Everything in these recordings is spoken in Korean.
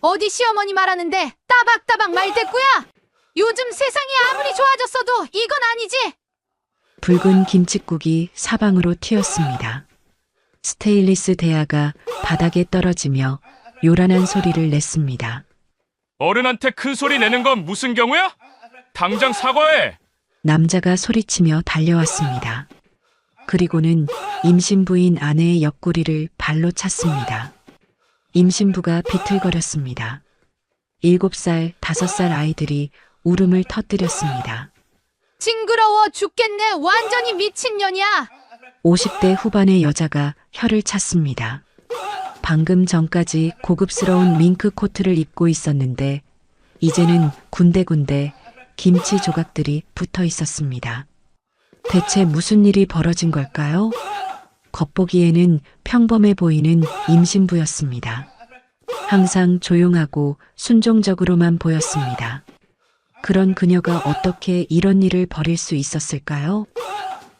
어디 시어머니 말하는데 따박따박 말대꾸야? 요즘 세상이 아무리 좋아졌어도 이건 아니지. 붉은 김칫국이 사방으로 튀었습니다. 스테인리스 대야가 바닥에 떨어지며 요란한 소리를 냈습니다. 어른한테 큰 소리 내는 건 무슨 경우야? 당장 사과해! 남자가 소리치며 달려왔습니다. 그리고는 임신부인 아내의 옆구리를 발로 찼습니다. 임신부가 비틀거렸습니다. 7살, 5살 아이들이 울음을 터뜨렸습니다. 징그러워 죽겠네. 완전히 미친년이야. 50대 후반의 여자가 혀를 찼습니다. 방금 전까지 고급스러운 밍크 코트를 입고 있었는데 이제는 군데군데 김치 조각들이 붙어 있었습니다. 대체 무슨 일이 벌어진 걸까요? 겉보기에는 평범해 보이는 임신부였습니다. 항상 조용하고 순종적으로만 보였습니다. 그런 그녀가 어떻게 이런 일을 벌일 수 있었을까요?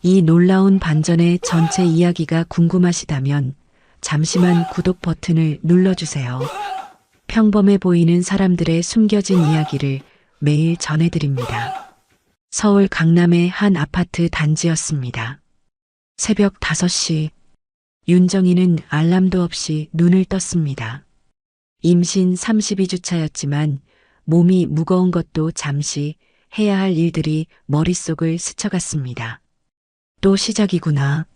이 놀라운 반전의 전체 이야기가 궁금하시다면 잠시만 구독 버튼을 눌러주세요. 평범해 보이는 사람들의 숨겨진 이야기를 매일 전해드립니다. 서울 강남의 한 아파트 단지였습니다. 새벽 5시, 윤정이는 알람도 없이 눈을 떴습니다. 임신 32주차였지만 몸이 무거운 것도 잠시 해야 할 일들이 머릿속을 스쳐갔습니다. 또 시작이구나.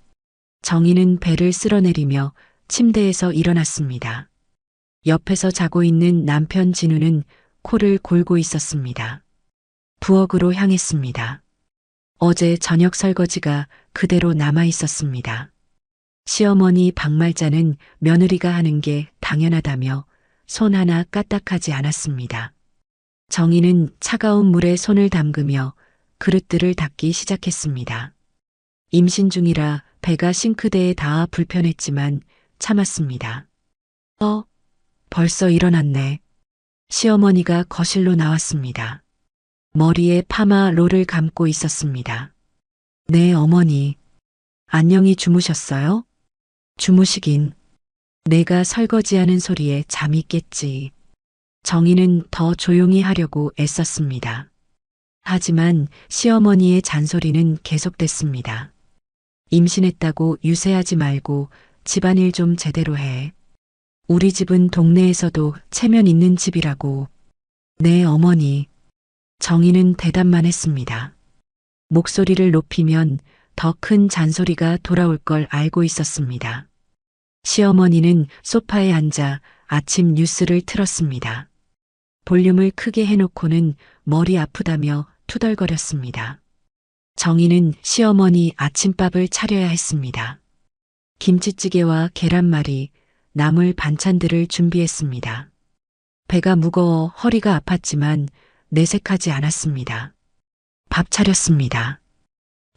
정희는 배를 쓸어내리며 침대에서 일어났습니다. 옆에서 자고 있는 남편 진우는 코를 골고 있었습니다. 부엌으로 향했습니다. 어제 저녁 설거지가 그대로 남아 있었습니다. 시어머니 박말자는 며느리가 하는 게 당연하다며 손 하나 까딱하지 않았습니다. 정희는 차가운 물에 손을 담그며 그릇들을 닦기 시작했습니다. 임신 중이라 배가 싱크대에 닿아 불편했지만 참았습니다. 벌써 일어났네. 시어머니가 거실로 나왔습니다. 머리에 파마 롤을 감고 있었습니다. 네, 어머니. 안녕히 주무셨어요? 주무시긴. 내가 설거지하는 소리에 잠이 깼지. 정희는 더 조용히 하려고 애썼습니다. 하지만 시어머니의 잔소리는 계속됐습니다. 임신했다고 유세하지 말고 집안일 좀 제대로 해. 우리 집은 동네에서도 체면 있는 집이라고. 네, 어머니. 정희는 대답만 했습니다. 목소리를 높이면 더 큰 잔소리가 돌아올 걸 알고 있었습니다. 시어머니는 소파에 앉아 아침 뉴스를 틀었습니다. 볼륨을 크게 해놓고는 머리 아프다며 투덜거렸습니다. 정희는 시어머니 아침밥을 차려야 했습니다. 김치찌개와 계란말이, 나물 반찬들을 준비했습니다. 배가 무거워 허리가 아팠지만 내색하지 않았습니다. 밥 차렸습니다.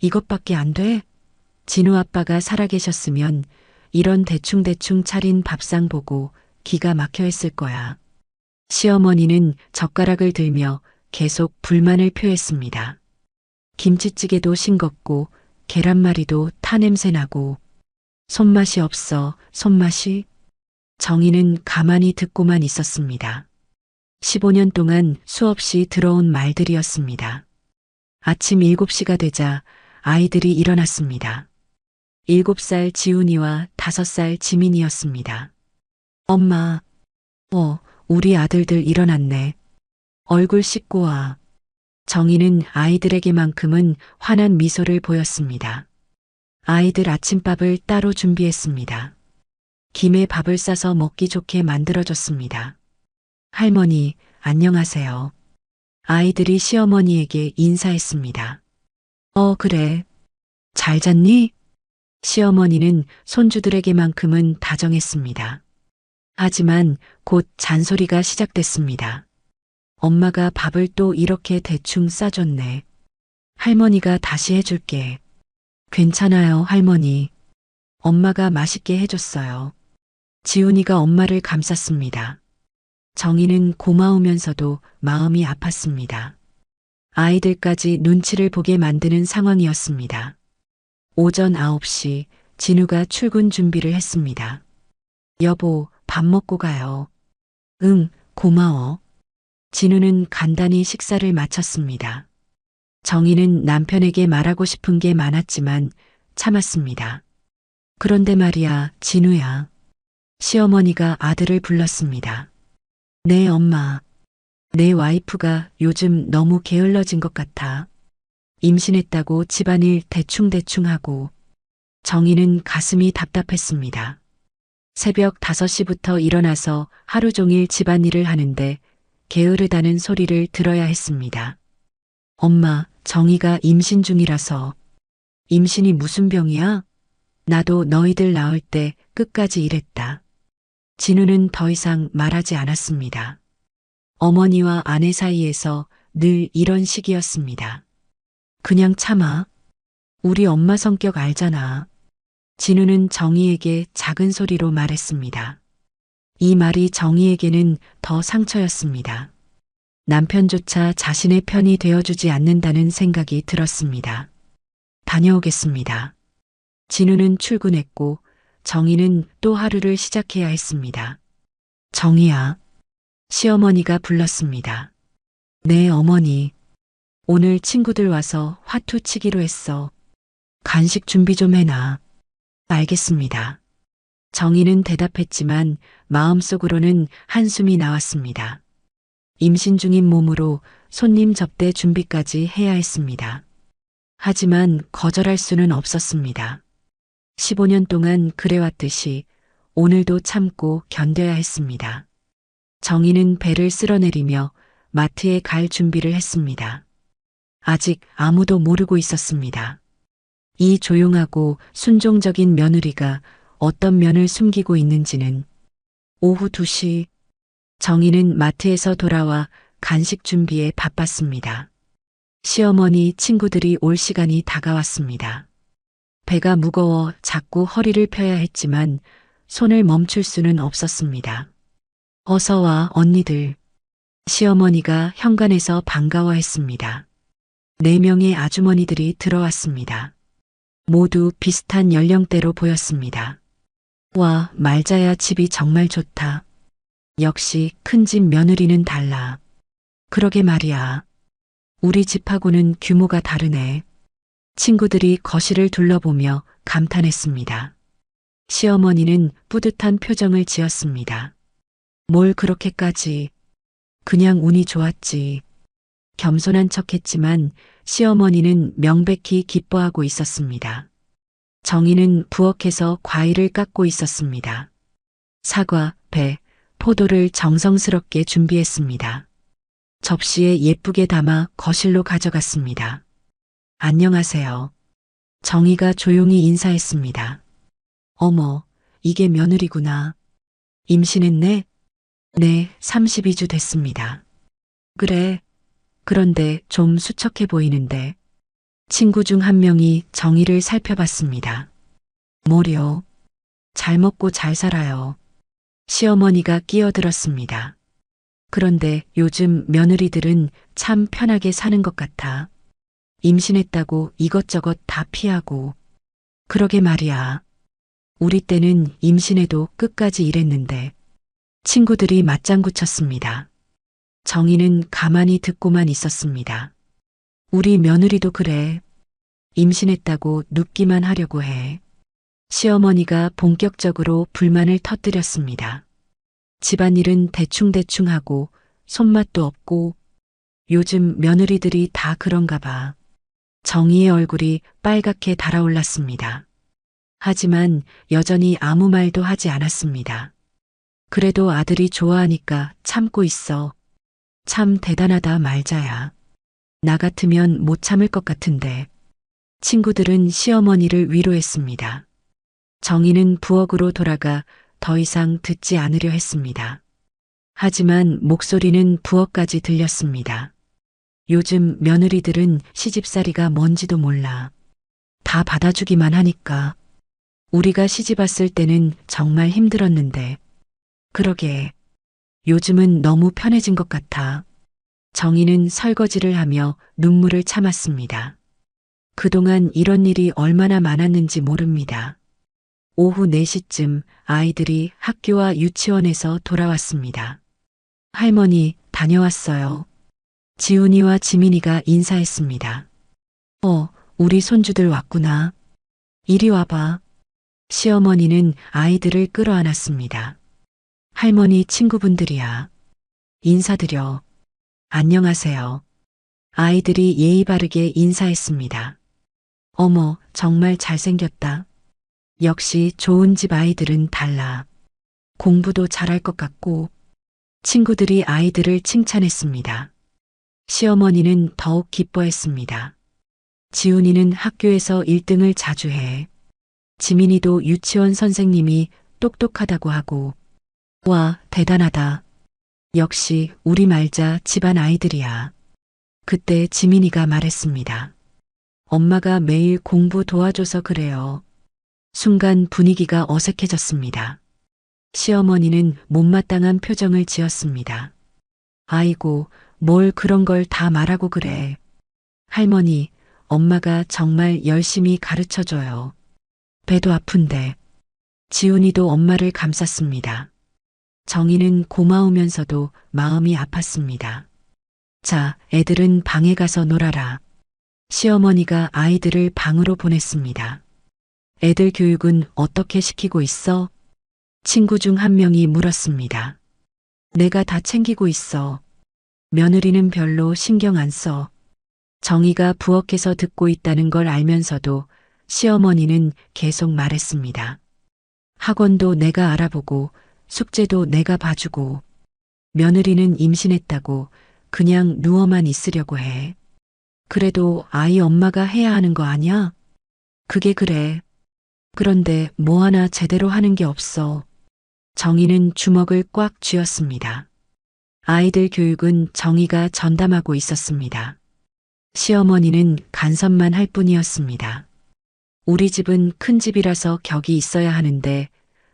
이것밖에 안 돼? 진우 아빠가 살아계셨으면 이런 대충대충 차린 밥상 보고 기가 막혀 했을 거야. 시어머니는 젓가락을 들며 계속 불만을 표했습니다. 김치찌개도 싱겁고 계란말이도 타냄새 나고 손맛이 없어, 손맛이? 정희는 가만히 듣고만 있었습니다. 15년 동안 수없이 들어온 말들이었습니다. 아침 7시가 되자 아이들이 일어났습니다. 7살 지훈이와 5살 지민이었습니다. 엄마, 우리 아들들 일어났네. 얼굴 씻고 와. 정희는 아이들에게만큼은 환한 미소를 보였습니다. 아이들 아침밥을 따로 준비했습니다. 김에 밥을 싸서 먹기 좋게 만들어줬습니다. 할머니, 안녕하세요. 아이들이 시어머니에게 인사했습니다. 그래. 잘 잤니? 시어머니는 손주들에게만큼은 다정했습니다. 하지만 곧 잔소리가 시작됐습니다. 엄마가 밥을 또 이렇게 대충 싸줬네. 할머니가 다시 해줄게. 괜찮아요, 할머니. 엄마가 맛있게 해줬어요. 지훈이가 엄마를 감쌌습니다. 정희는 고마우면서도 마음이 아팠습니다. 아이들까지 눈치를 보게 만드는 상황이었습니다. 오전 9시 진우가 출근 준비를 했습니다. 여보, 밥 먹고 가요. 응, 고마워. 진우는 간단히 식사를 마쳤습니다. 정희는 남편에게 말하고 싶은 게 많았지만 참았습니다. 그런데 말이야, 진우야. 시어머니가 아들을 불렀습니다. 네, 엄마. 내 와이프가 요즘 너무 게을러진 것 같아. 임신했다고 집안일 대충대충 하고. 정희는 가슴이 답답했습니다. 새벽 5시부터 일어나서 하루 종일 집안일을 하는데 게으르다는 소리를 들어야 했습니다. 엄마, 정희가 임신 중이라서. 임신이 무슨 병이야? 나도 너희들 낳을 때 끝까지 일했다. 진우는 더 이상 말하지 않았습니다. 어머니와 아내 사이에서 늘 이런 식이었습니다. 그냥 참아. 우리 엄마 성격 알잖아. 진우는 정희에게 작은 소리로 말했습니다. 이 말이 정희에게는 더 상처였습니다. 남편조차 자신의 편이 되어주지 않는다는 생각이 들었습니다. 다녀오겠습니다. 진우는 출근했고 정희는 또 하루를 시작해야 했습니다. 정희야. 시어머니가 불렀습니다. 네, 어머니. 오늘 친구들 와서 화투 치기로 했어. 간식 준비 좀 해놔. 알겠습니다. 정희는 대답했지만 마음속으로는 한숨이 나왔습니다. 임신 중인 몸으로 손님 접대 준비까지 해야 했습니다. 하지만 거절할 수는 없었습니다. 15년 동안 그래왔듯이 오늘도 참고 견뎌야 했습니다. 정희는 배를 쓸어내리며 마트에 갈 준비를 했습니다. 아직 아무도 모르고 있었습니다. 이 조용하고 순종적인 며느리가 어떤 면을 숨기고 있는지는. 오후 2시 정희는 마트에서 돌아와 간식 준비에 바빴습니다. 시어머니 친구들이 올 시간이 다가왔습니다. 배가 무거워 자꾸 허리를 펴야 했지만 손을 멈출 수는 없었습니다. 어서 와, 언니들. 시어머니가 현관에서 반가워했습니다. 4명의 아주머니들이 들어왔습니다. 모두 비슷한 연령대로 보였습니다. 와, 말자야, 집이 정말 좋다. 역시 큰 집 며느리는 달라. 그러게 말이야. 우리 집하고는 규모가 다르네. 친구들이 거실을 둘러보며 감탄했습니다. 시어머니는 뿌듯한 표정을 지었습니다. 뭘 그렇게까지. 그냥 운이 좋았지. 겸손한 척했지만 시어머니는 명백히 기뻐하고 있었습니다. 정희는 부엌에서 과일을 깎고 있었습니다. 사과, 배, 포도를 정성스럽게 준비했습니다. 접시에 예쁘게 담아 거실로 가져갔습니다. 안녕하세요. 정희가 조용히 인사했습니다. 어머, 이게 며느리구나. 임신했네? 네, 32주 됐습니다. 그래. 그런데 좀 수척해 보이는데. 친구 중 한 명이 정희를 살펴봤습니다. 뭐려? 잘 먹고 잘 살아요. 시어머니가 끼어들었습니다. 그런데 요즘 며느리들은 참 편하게 사는 것 같아. 임신했다고 이것저것 다 피하고. 그러게 말이야. 우리 때는 임신해도 끝까지 일했는데. 친구들이 맞장구 쳤습니다. 정희는 가만히 듣고만 있었습니다. 우리 며느리도 그래. 임신했다고 눕기만 하려고 해. 시어머니가 본격적으로 불만을 터뜨렸습니다. 집안일은 대충대충 하고 손맛도 없고 요즘 며느리들이 다 그런가 봐. 정희의 얼굴이 빨갛게 달아올랐습니다. 하지만 여전히 아무 말도 하지 않았습니다. 그래도 아들이 좋아하니까 참고 있어. 참 대단하다, 말자야. 나 같으면 못 참을 것 같은데. 친구들은 시어머니를 위로했습니다. 정희는 부엌으로 돌아가 더 이상 듣지 않으려 했습니다. 하지만 목소리는 부엌까지 들렸습니다. 요즘 며느리들은 시집살이가 뭔지도 몰라. 다 받아주기만 하니까. 우리가 시집 왔을 때는 정말 힘들었는데. 그러게. 요즘은 너무 편해진 것 같아. 정희는 설거지를 하며 눈물을 참았습니다. 그동안 이런 일이 얼마나 많았는지 모릅니다. 오후 4시쯤 아이들이 학교와 유치원에서 돌아왔습니다. 할머니, 다녀왔어요. 지훈이와 지민이가 인사했습니다. 우리 손주들 왔구나. 이리 와봐. 시어머니는 아이들을 끌어안았습니다. 할머니 친구분들이야. 인사드려. 안녕하세요. 아이들이 예의 바르게 인사했습니다. 어머, 정말 잘생겼다. 역시 좋은 집 아이들은 달라. 공부도 잘할 것 같고. 친구들이 아이들을 칭찬했습니다. 시어머니는 더욱 기뻐했습니다. 지훈이는 학교에서 1등을 자주 해. 지민이도 유치원 선생님이 똑똑하다고 하고. 와, 대단하다. 역시 우리 말자 집안 아이들이야. 그때 지민이가 말했습니다. 엄마가 매일 공부 도와줘서 그래요. 순간 분위기가 어색해졌습니다. 시어머니는 못마땅한 표정을 지었습니다. 아이고, 뭘 그런 걸 다 말하고 그래. 할머니, 엄마가 정말 열심히 가르쳐줘요. 배도 아픈데. 지훈이도 엄마를 감쌌습니다. 정희는 고마우면서도 마음이 아팠습니다. 자, 애들은 방에 가서 놀아라. 시어머니가 아이들을 방으로 보냈습니다. 애들 교육은 어떻게 시키고 있어? 친구 중 한 명이 물었습니다. 내가 다 챙기고 있어. 며느리는 별로 신경 안 써. 정희가 부엌에서 듣고 있다는 걸 알면서도 시어머니는 계속 말했습니다. 학원도 내가 알아보고 숙제도 내가 봐주고 며느리는 임신했다고 그냥 누워만 있으려고 해. 그래도 아이 엄마가 해야 하는 거 아니야? 그게 그래. 그런데 뭐 하나 제대로 하는 게 없어. 정희는 주먹을 꽉 쥐었습니다. 아이들 교육은 정희가 전담하고 있었습니다. 시어머니는 간섭만 할 뿐이었습니다. 우리 집은 큰 집이라서 격이 있어야 하는데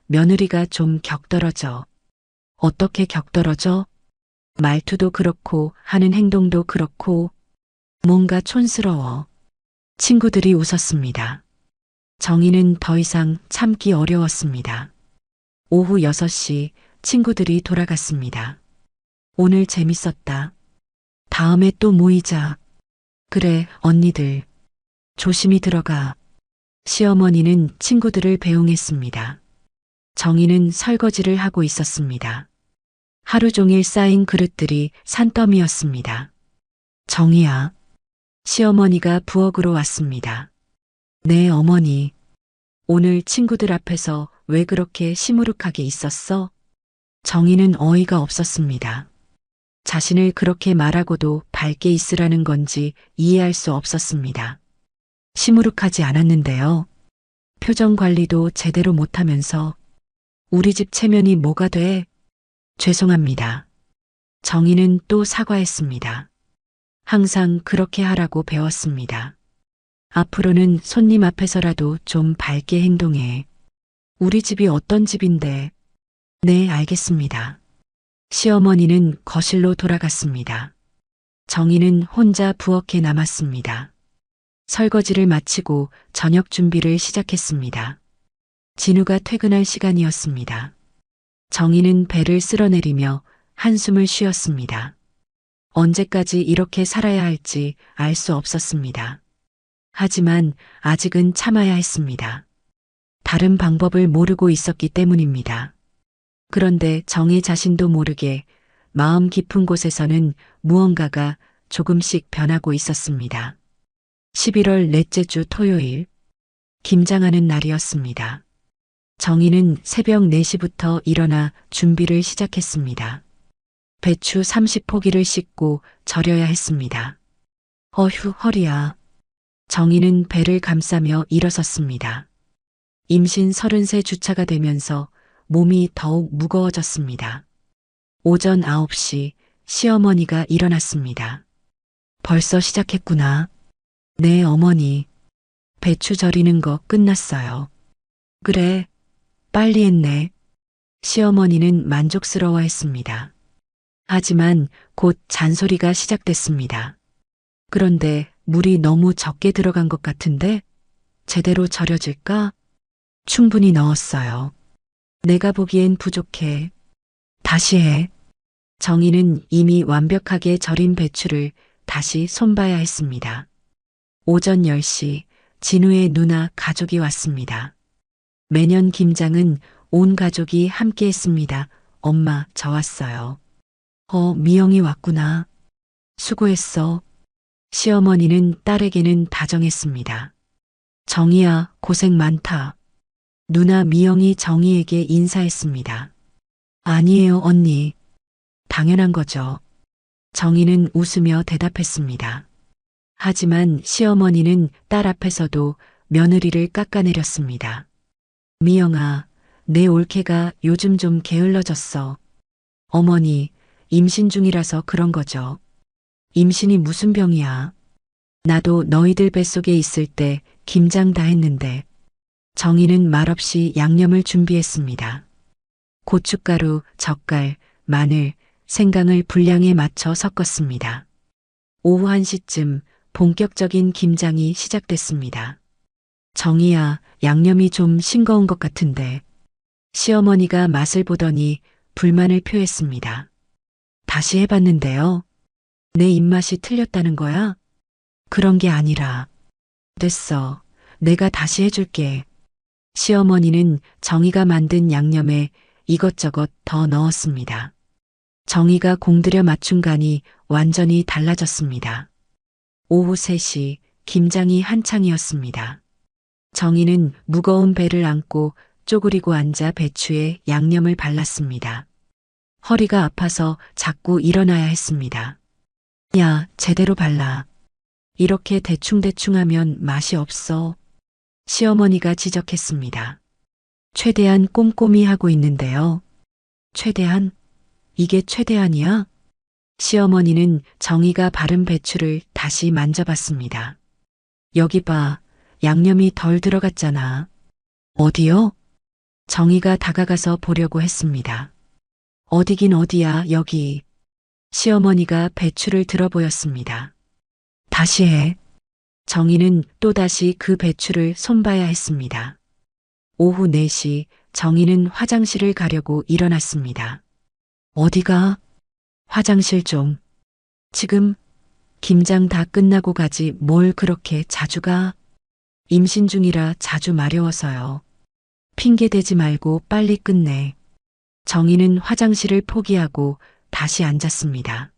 며느리가 좀 격떨어져. 어떻게 격떨어져? 말투도 그렇고 하는 행동도 그렇고 뭔가 촌스러워. 친구들이 웃었습니다. 정희는 더 이상 참기 어려웠습니다. 오후 6시 친구들이 돌아갔습니다. 오늘 재밌었다. 다음에 또 모이자. 그래, 언니들. 조심히 들어가. 시어머니는 친구들을 배웅했습니다. 정희는 설거지를 하고 있었습니다. 하루 종일 쌓인 그릇들이 산더미였습니다. 정희야. 시어머니가 부엌으로 왔습니다. 네, 어머니. 오늘 친구들 앞에서 왜 그렇게 시무룩하게 있었어? 정희는 어이가 없었습니다. 자신을 그렇게 말하고도 밝게 있으라는 건지 이해할 수 없었습니다. 시무룩하지 않았는데요. 표정 관리도 제대로 못하면서 우리 집 체면이 뭐가 돼? 죄송합니다. 정희는 또 사과했습니다. 항상 그렇게 하라고 배웠습니다. 앞으로는 손님 앞에서라도 좀 밝게 행동해. 우리 집이 어떤 집인데. 네, 알겠습니다. 시어머니는 거실로 돌아갔습니다. 정희는 혼자 부엌에 남았습니다. 설거지를 마치고 저녁 준비를 시작했습니다. 진우가 퇴근할 시간이었습니다. 정희는 배를 쓸어내리며 한숨을 쉬었습니다. 언제까지 이렇게 살아야 할지 알 수 없었습니다. 하지만 아직은 참아야 했습니다. 다른 방법을 모르고 있었기 때문입니다. 그런데 정희 자신도 모르게 마음 깊은 곳에서는 무언가가 조금씩 변하고 있었습니다. 11월 넷째 주 토요일, 김장하는 날이었습니다. 정희는 새벽 4시부터 일어나 준비를 시작했습니다. 배추 30포기를 씻고 절여야 했습니다. 어휴, 허리야. 정희는 배를 감싸며 일어섰습니다. 임신 33 주차가 되면서 몸이 더욱 무거워졌습니다. 오전 9시 시어머니가 일어났습니다. 벌써 시작했구나. 네, 어머니. 배추 절이는 거 끝났어요. 그래, 빨리 했네. 시어머니는 만족스러워했습니다. 하지만 곧 잔소리가 시작됐습니다. 그런데 물이 너무 적게 들어간 것 같은데 제대로 절여질까? 충분히 넣었어요. 내가 보기엔 부족해. 다시 해. 정희는 이미 완벽하게 절인 배추를 다시 손봐야 했습니다. 오전 10시 진우의 누나 가족이 왔습니다. 매년 김장은 온 가족이 함께 했습니다. 엄마, 저 왔어요. 미영이 왔구나. 수고했어. 시어머니는 딸에게는 다정했습니다. 정희야, 고생 많다. 누나 미영이 정희에게 인사했습니다. 아니에요, 언니. 당연한 거죠. 정희는 웃으며 대답했습니다. 하지만 시어머니는 딸 앞에서도 며느리를 깎아내렸습니다. 미영아, 내 올케가 요즘 좀 게을러졌어. 어머니, 임신 중이라서 그런 거죠. 임신이 무슨 병이야. 나도 너희들 뱃속에 있을 때 김장 다 했는데. 정희는 말없이 양념을 준비했습니다. 고춧가루, 젓갈, 마늘, 생강을 분량에 맞춰 섞었습니다. 오후 1시쯤 본격적인 김장이 시작됐습니다. 정희야, 양념이 좀 싱거운 것 같은데. 시어머니가 맛을 보더니 불만을 표했습니다. 다시 해봤는데요. 내 입맛이 틀렸다는 거야? 그런 게 아니라. 됐어. 내가 다시 해줄게. 시어머니는 정희가 만든 양념에 이것저것 더 넣었습니다. 정희가 공들여 맞춘 간이 완전히 달라졌습니다. 오후 3시 김장이 한창이었습니다. 정희는 무거운 배를 안고 쪼그리고 앉아 배추에 양념을 발랐습니다. 허리가 아파서 자꾸 일어나야 했습니다. 야, 제대로 발라. 이렇게 대충대충 하면 맛이 없어. 시어머니가 지적했습니다. 최대한 꼼꼼히 하고 있는데요. 최대한? 이게 최대한이야? 시어머니는 정희가 바른 배추를 다시 만져봤습니다. 여기 봐, 양념이 덜 들어갔잖아. 어디요? 정희가 다가가서 보려고 했습니다. 어디긴 어디야, 여기. 시어머니가 배추를 들어 보였습니다. 다시 해. 정희는 또다시 그 배추를 손봐야 했습니다. 오후 4시 정희는 화장실을 가려고 일어났습니다. 어디가? 화장실 좀. 지금 김장 다 끝나고 가지 뭘 그렇게 자주 가? 임신 중이라 자주 마려워서요. 핑계 대지 말고 빨리 끝내. 정희는 화장실을 포기하고 다시 앉았습니다.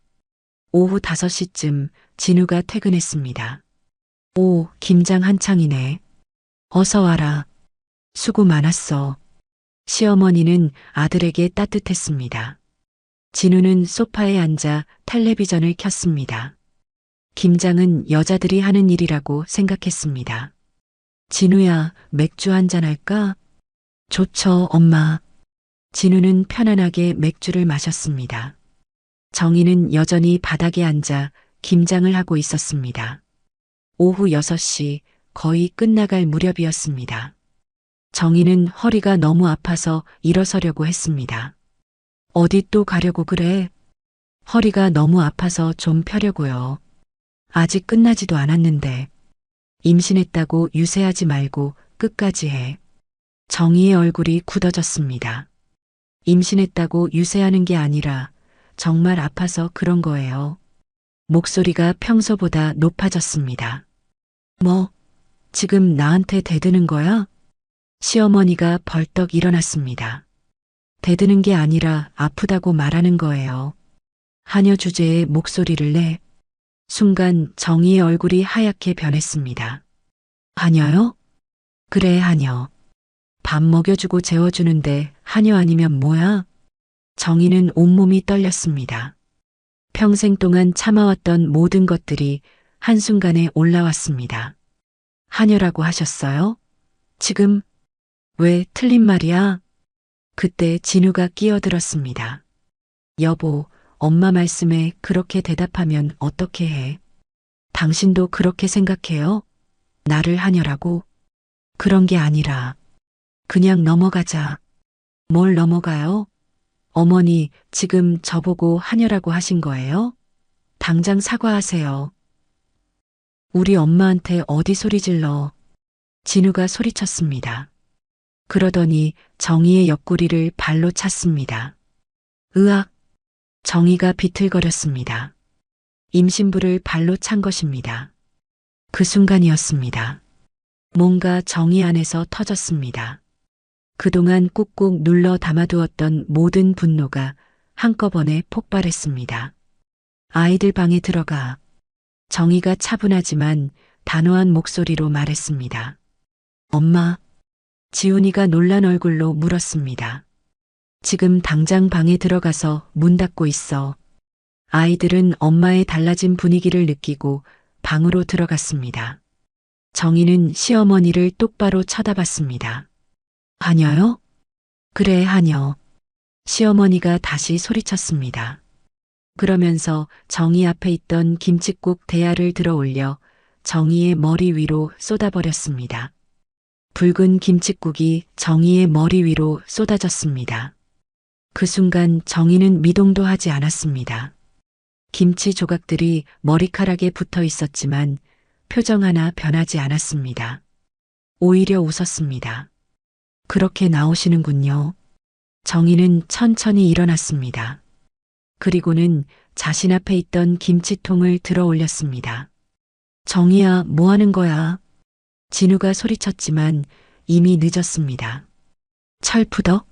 오후 5시쯤 진우가 퇴근했습니다. 오, 김장 한창이네. 어서 와라. 수고 많았어. 시어머니는 아들에게 따뜻했습니다. 진우는 소파에 앉아 텔레비전을 켰습니다. 김장은 여자들이 하는 일이라고 생각했습니다. 진우야, 맥주 한잔 할까? 좋죠, 엄마. 진우는 편안하게 맥주를 마셨습니다. 정희는 여전히 바닥에 앉아 김장을 하고 있었습니다. 오후 6시 거의 끝나갈 무렵이었습니다. 정희는 허리가 너무 아파서 일어서려고 했습니다. 어디 또 가려고 그래? 허리가 너무 아파서 좀 펴려고요. 아직 끝나지도 않았는데. 임신했다고 유세하지 말고 끝까지 해. 정희의 얼굴이 굳어졌습니다. 임신했다고 유세하는 게 아니라 정말 아파서 그런 거예요. 목소리가 평소보다 높아졌습니다. 뭐, 지금 나한테 대드는 거야? 시어머니가 벌떡 일어났습니다. 대드는 게 아니라 아프다고 말하는 거예요. 하녀 주제에 목소리를 내. 순간 정희의 얼굴이 하얗게 변했습니다. 하녀요? 그래, 하녀. 밥 먹여주고 재워주는데 하녀 아니면 뭐야? 정희는 온몸이 떨렸습니다. 평생 동안 참아왔던 모든 것들이 한순간에 올라왔습니다. 하녀라고 하셨어요? 지금? 왜 틀린 말이야? 그때 진우가 끼어들었습니다. 여보, 엄마 말씀에 그렇게 대답하면 어떻게 해? 당신도 그렇게 생각해요? 나를 하녀라고? 그런 게 아니라 그냥 넘어가자. 뭘 넘어가요? 어머니, 지금 저보고 하녀라고 하신 거예요? 당장 사과하세요. 우리 엄마한테 어디 소리 질러. 진우가 소리쳤습니다. 그러더니 정희의 옆구리를 발로 찼습니다. 으악! 정희가 비틀거렸습니다. 임신부를 발로 찬 것입니다. 그 순간이었습니다. 뭔가 정희 안에서 터졌습니다. 그동안 꾹꾹 눌러 담아두었던 모든 분노가 한꺼번에 폭발했습니다. 아이들 방에 들어가 정희가 차분하지만 단호한 목소리로 말했습니다. 엄마. 지훈이가 놀란 얼굴로 물었습니다. 지금 당장 방에 들어가서 문 닫고 있어. 아이들은 엄마의 달라진 분위기를 느끼고 방으로 들어갔습니다. 정희는 시어머니를 똑바로 쳐다봤습니다. 하녀요? 그래, 하녀. 시어머니가 다시 소리쳤습니다. 그러면서 정희 앞에 있던 김칫국 대야를 들어 올려 정희의 머리 위로 쏟아버렸습니다. 붉은 김칫국이 정희의 머리 위로 쏟아졌습니다. 그 순간 정희는 미동도 하지 않았습니다. 김치 조각들이 머리카락에 붙어 있었지만 표정 하나 변하지 않았습니다. 오히려 웃었습니다. 그렇게 나오시는군요. 정희는 천천히 일어났습니다. 그리고는 자신 앞에 있던 김치통을 들어 올렸습니다. 정희야, 뭐 하는 거야? 진우가 소리쳤지만 이미 늦었습니다. 철푸덕?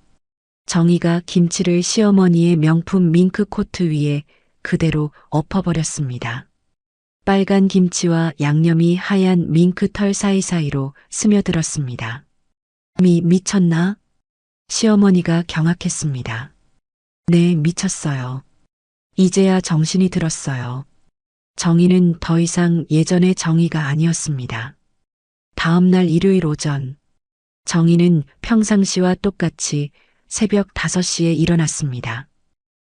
정희가 김치를 시어머니의 명품 밍크 코트 위에 그대로 엎어버렸습니다. 빨간 김치와 양념이 하얀 밍크 털 사이사이로 스며들었습니다. 미쳤나? 시어머니가 경악했습니다. 네, 미쳤어요. 이제야 정신이 들었어요. 정희는 더 이상 예전의 정희가 아니었습니다. 다음 날 일요일 오전, 정희는 평상시와 똑같이 새벽 5시에 일어났습니다.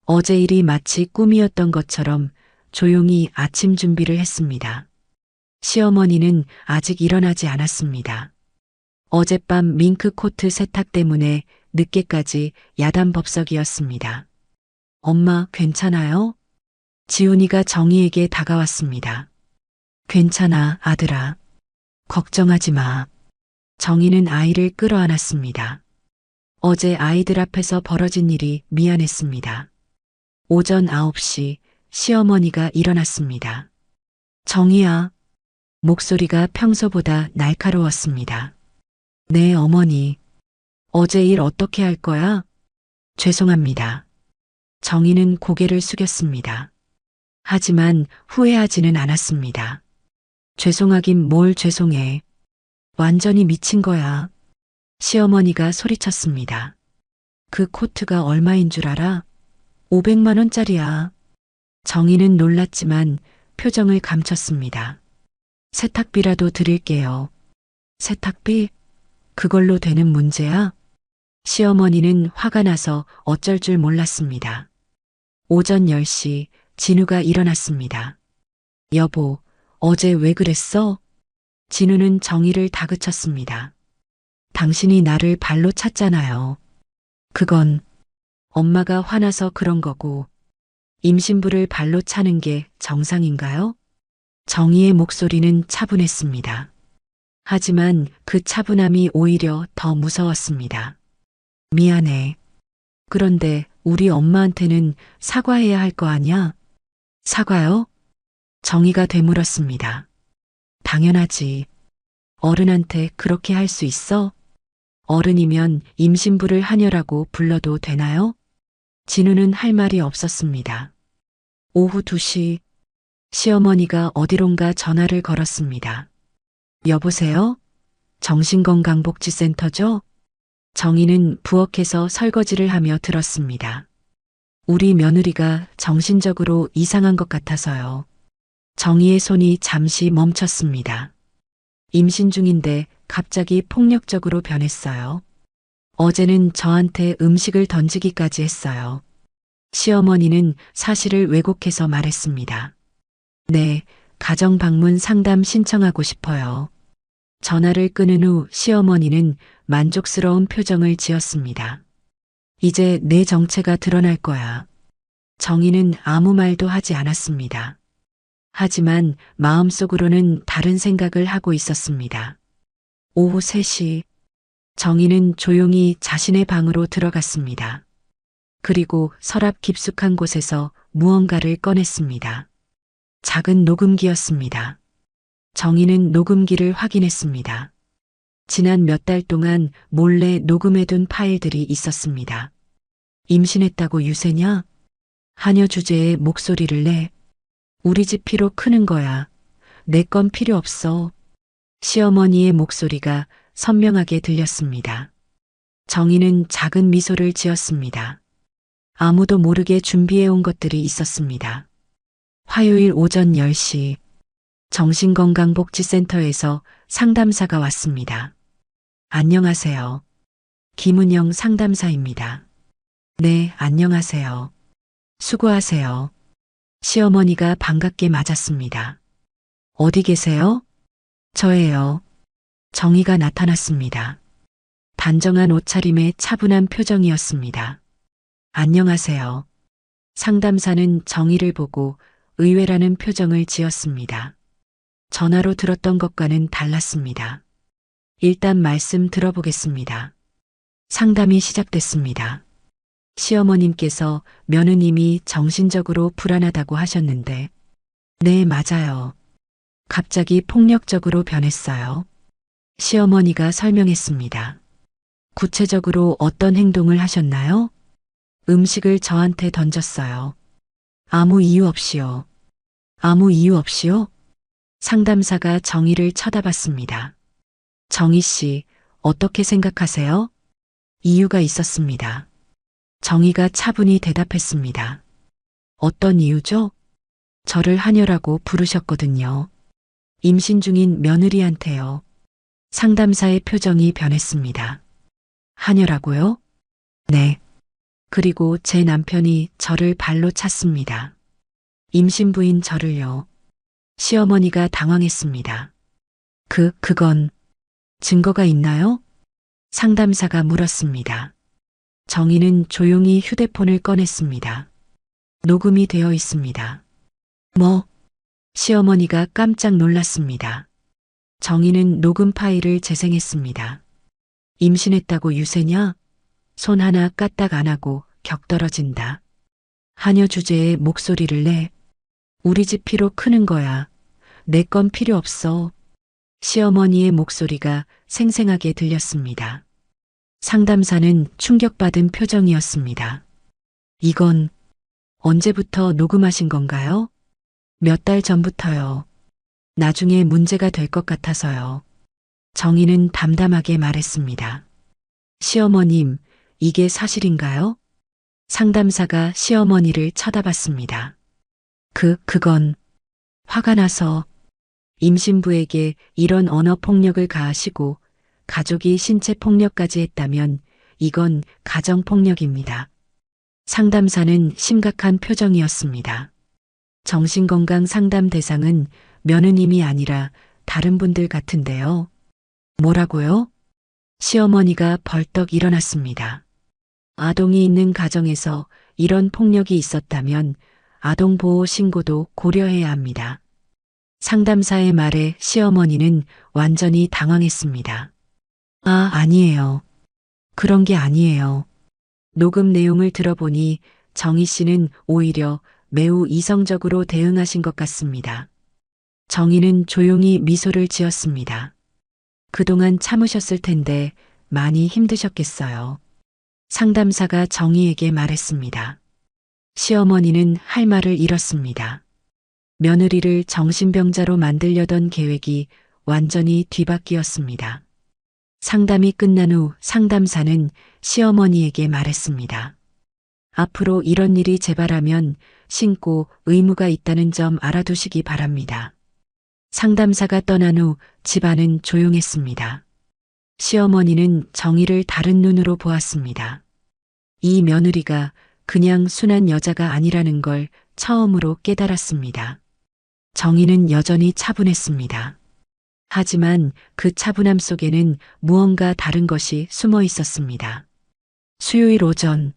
어제 일이 마치 꿈이었던 것처럼 조용히 아침 준비를 했습니다. 시어머니는 아직 일어나지 않았습니다. 어젯밤 밍크 코트 세탁 때문에 늦게까지 야단법석이었습니다. 엄마, 괜찮아요? 지훈이가 정희에게 다가왔습니다. 괜찮아, 아들아. 걱정하지 마. 정희는 아이를 끌어안았습니다. 어제 아이들 앞에서 벌어진 일이 미안했습니다. 오전 9시 시어머니가 일어났습니다. 정희야. 목소리가 평소보다 날카로웠습니다. 네, 어머니. 어제 일 어떻게 할 거야? 죄송합니다. 정희는 고개를 숙였습니다. 하지만 후회하지는 않았습니다. 죄송하긴 뭘 죄송해. 완전히 미친 거야. 시어머니가 소리쳤습니다. 그 코트가 얼마인 줄 알아? 500만 원짜리야. 정희는 놀랐지만 표정을 감췄습니다. 세탁비라도 드릴게요. 세탁비? 그걸로 되는 문제야? 시어머니는 화가 나서 어쩔 줄 몰랐습니다. 오전 10시 진우가 일어났습니다. 여보, 어제 왜 그랬어? 진우는 정희를 다그쳤습니다. 당신이 나를 발로 찼잖아요. 그건 엄마가 화나서 그런 거고 임신부를 발로 차는 게 정상인가요? 정희의 목소리는 차분했습니다. 하지만 그 차분함이 오히려 더 무서웠습니다. 미안해. 그런데 우리 엄마한테는 사과해야 할 거 아냐? 사과요? 정희가 되물었습니다. 당연하지. 어른한테 그렇게 할 수 있어? 어른이면 임신부를 하녀라고 불러도 되나요? 진우는 할 말이 없었습니다. 오후 2시 시어머니가 어디론가 전화를 걸었습니다. 여보세요? 정신건강복지센터죠? 정희는 부엌에서 설거지를 하며 들었습니다. 우리 며느리가 정신적으로 이상한 것 같아서요. 정희의 손이 잠시 멈췄습니다. 임신 중인데 갑자기 폭력적으로 변했어요. 어제는 저한테 음식을 던지기까지 했어요. 시어머니는 사실을 왜곡해서 말했습니다. 네, 가정방문 상담 신청하고 싶어요. 전화를 끊은 후 시어머니는 만족스러운 표정을 지었습니다. 이제 내 정체가 드러날 거야. 정희는 아무 말도 하지 않았습니다. 하지만 마음속으로는 다른 생각을 하고 있었습니다. 오후 3시 정희는 조용히 자신의 방으로 들어갔습니다. 그리고 서랍 깊숙한 곳에서 무언가를 꺼냈습니다. 작은 녹음기였습니다. 정희는 녹음기를 확인했습니다. 지난 몇 달 동안 몰래 녹음해둔 파일들이 있었습니다. 임신했다고 유세냐? 하녀 주제에 목소리를 내. 우리 집 피로 크는 거야. 내 건 필요 없어. 시어머니의 목소리가 선명하게 들렸습니다. 정희는 작은 미소를 지었습니다. 아무도 모르게 준비해온 것들이 있었습니다. 화요일 오전 10시 정신건강복지센터에서 상담사가 왔습니다. 안녕하세요. 김은영 상담사입니다. 네, 안녕하세요. 수고하세요. 시어머니가 반갑게 맞았습니다. 어디 계세요? 저예요. 정희가 나타났습니다. 단정한 옷차림에 차분한 표정이었습니다. 안녕하세요. 상담사는 정희를 보고 의외라는 표정을 지었습니다. 전화로 들었던 것과는 달랐습니다. 일단 말씀 들어보겠습니다. 상담이 시작됐습니다. 시어머님께서 며느님이 정신적으로 불안하다고 하셨는데, 네, 맞아요. 갑자기 폭력적으로 변했어요. 시어머니가 설명했습니다. 구체적으로 어떤 행동을 하셨나요? 음식을 저한테 던졌어요. 아무 이유 없이요. 아무 이유 없이요? 상담사가 정희를 쳐다봤습니다. 정희 씨, 어떻게 생각하세요? 이유가 있었습니다. 정희가 차분히 대답했습니다. 어떤 이유죠? 저를 하녀라고 부르셨거든요. 임신 중인 며느리한테요. 상담사의 표정이 변했습니다. 하녀라고요? 네. 그리고 제 남편이 저를 발로 찼습니다. 임신 부인 저를요. 시어머니가 당황했습니다. 그건 증거가 있나요? 상담사가 물었습니다. 정희는 조용히 휴대폰을 꺼냈습니다. 녹음이 되어 있습니다. 뭐? 시어머니가 깜짝 놀랐습니다. 정희는 녹음 파일을 재생했습니다. 임신했다고 유세냐? 손 하나 까딱 안 하고 격떨어진다. 하녀 주제에 목소리를 내. 우리 집 피로 크는 거야. 내 건 필요 없어. 시어머니의 목소리가 생생하게 들렸습니다. 상담사는 충격받은 표정이었습니다. 이건 언제부터 녹음하신 건가요? 몇 달 전부터요. 나중에 문제가 될 것 같아서요. 정희는 담담하게 말했습니다. 시어머님, 이게 사실인가요? 상담사가 시어머니를 쳐다봤습니다. 그건 화가 나서 임신부에게 이런 언어 폭력을 가하시고 가족이 신체 폭력까지 했다면 이건 가정 폭력입니다. 상담사는 심각한 표정이었습니다. 정신건강 상담 대상은 며느님이 아니라 다른 분들 같은데요. 뭐라고요? 시어머니가 벌떡 일어났습니다. 아동이 있는 가정에서 이런 폭력이 있었다면 아동보호 신고도 고려해야 합니다. 상담사의 말에 시어머니는 완전히 당황했습니다. 아니에요. 그런 게 아니에요. 녹음 내용을 들어보니 정희 씨는 오히려 매우 이성적으로 대응하신 것 같습니다. 정희는 조용히 미소를 지었습니다. 그동안 참으셨을 텐데 많이 힘드셨겠어요. 상담사가 정희에게 말했습니다. 시어머니는 할 말을 잃었습니다. 며느리를 정신병자로 만들려던 계획이 완전히 뒤바뀌었습니다. 상담이 끝난 후 상담사는 시어머니에게 말했습니다. 앞으로 이런 일이 재발하면 신고 의무가 있다는 점 알아두시기 바랍니다. 상담사가 떠난 후 집안은 조용했습니다. 시어머니는 정희를 다른 눈으로 보았습니다. 이 며느리가 그냥 순한 여자가 아니라는 걸 처음으로 깨달았습니다. 정희는 여전히 차분했습니다. 하지만 그 차분함 속에는 무언가 다른 것이 숨어 있었습니다. 수요일 오전,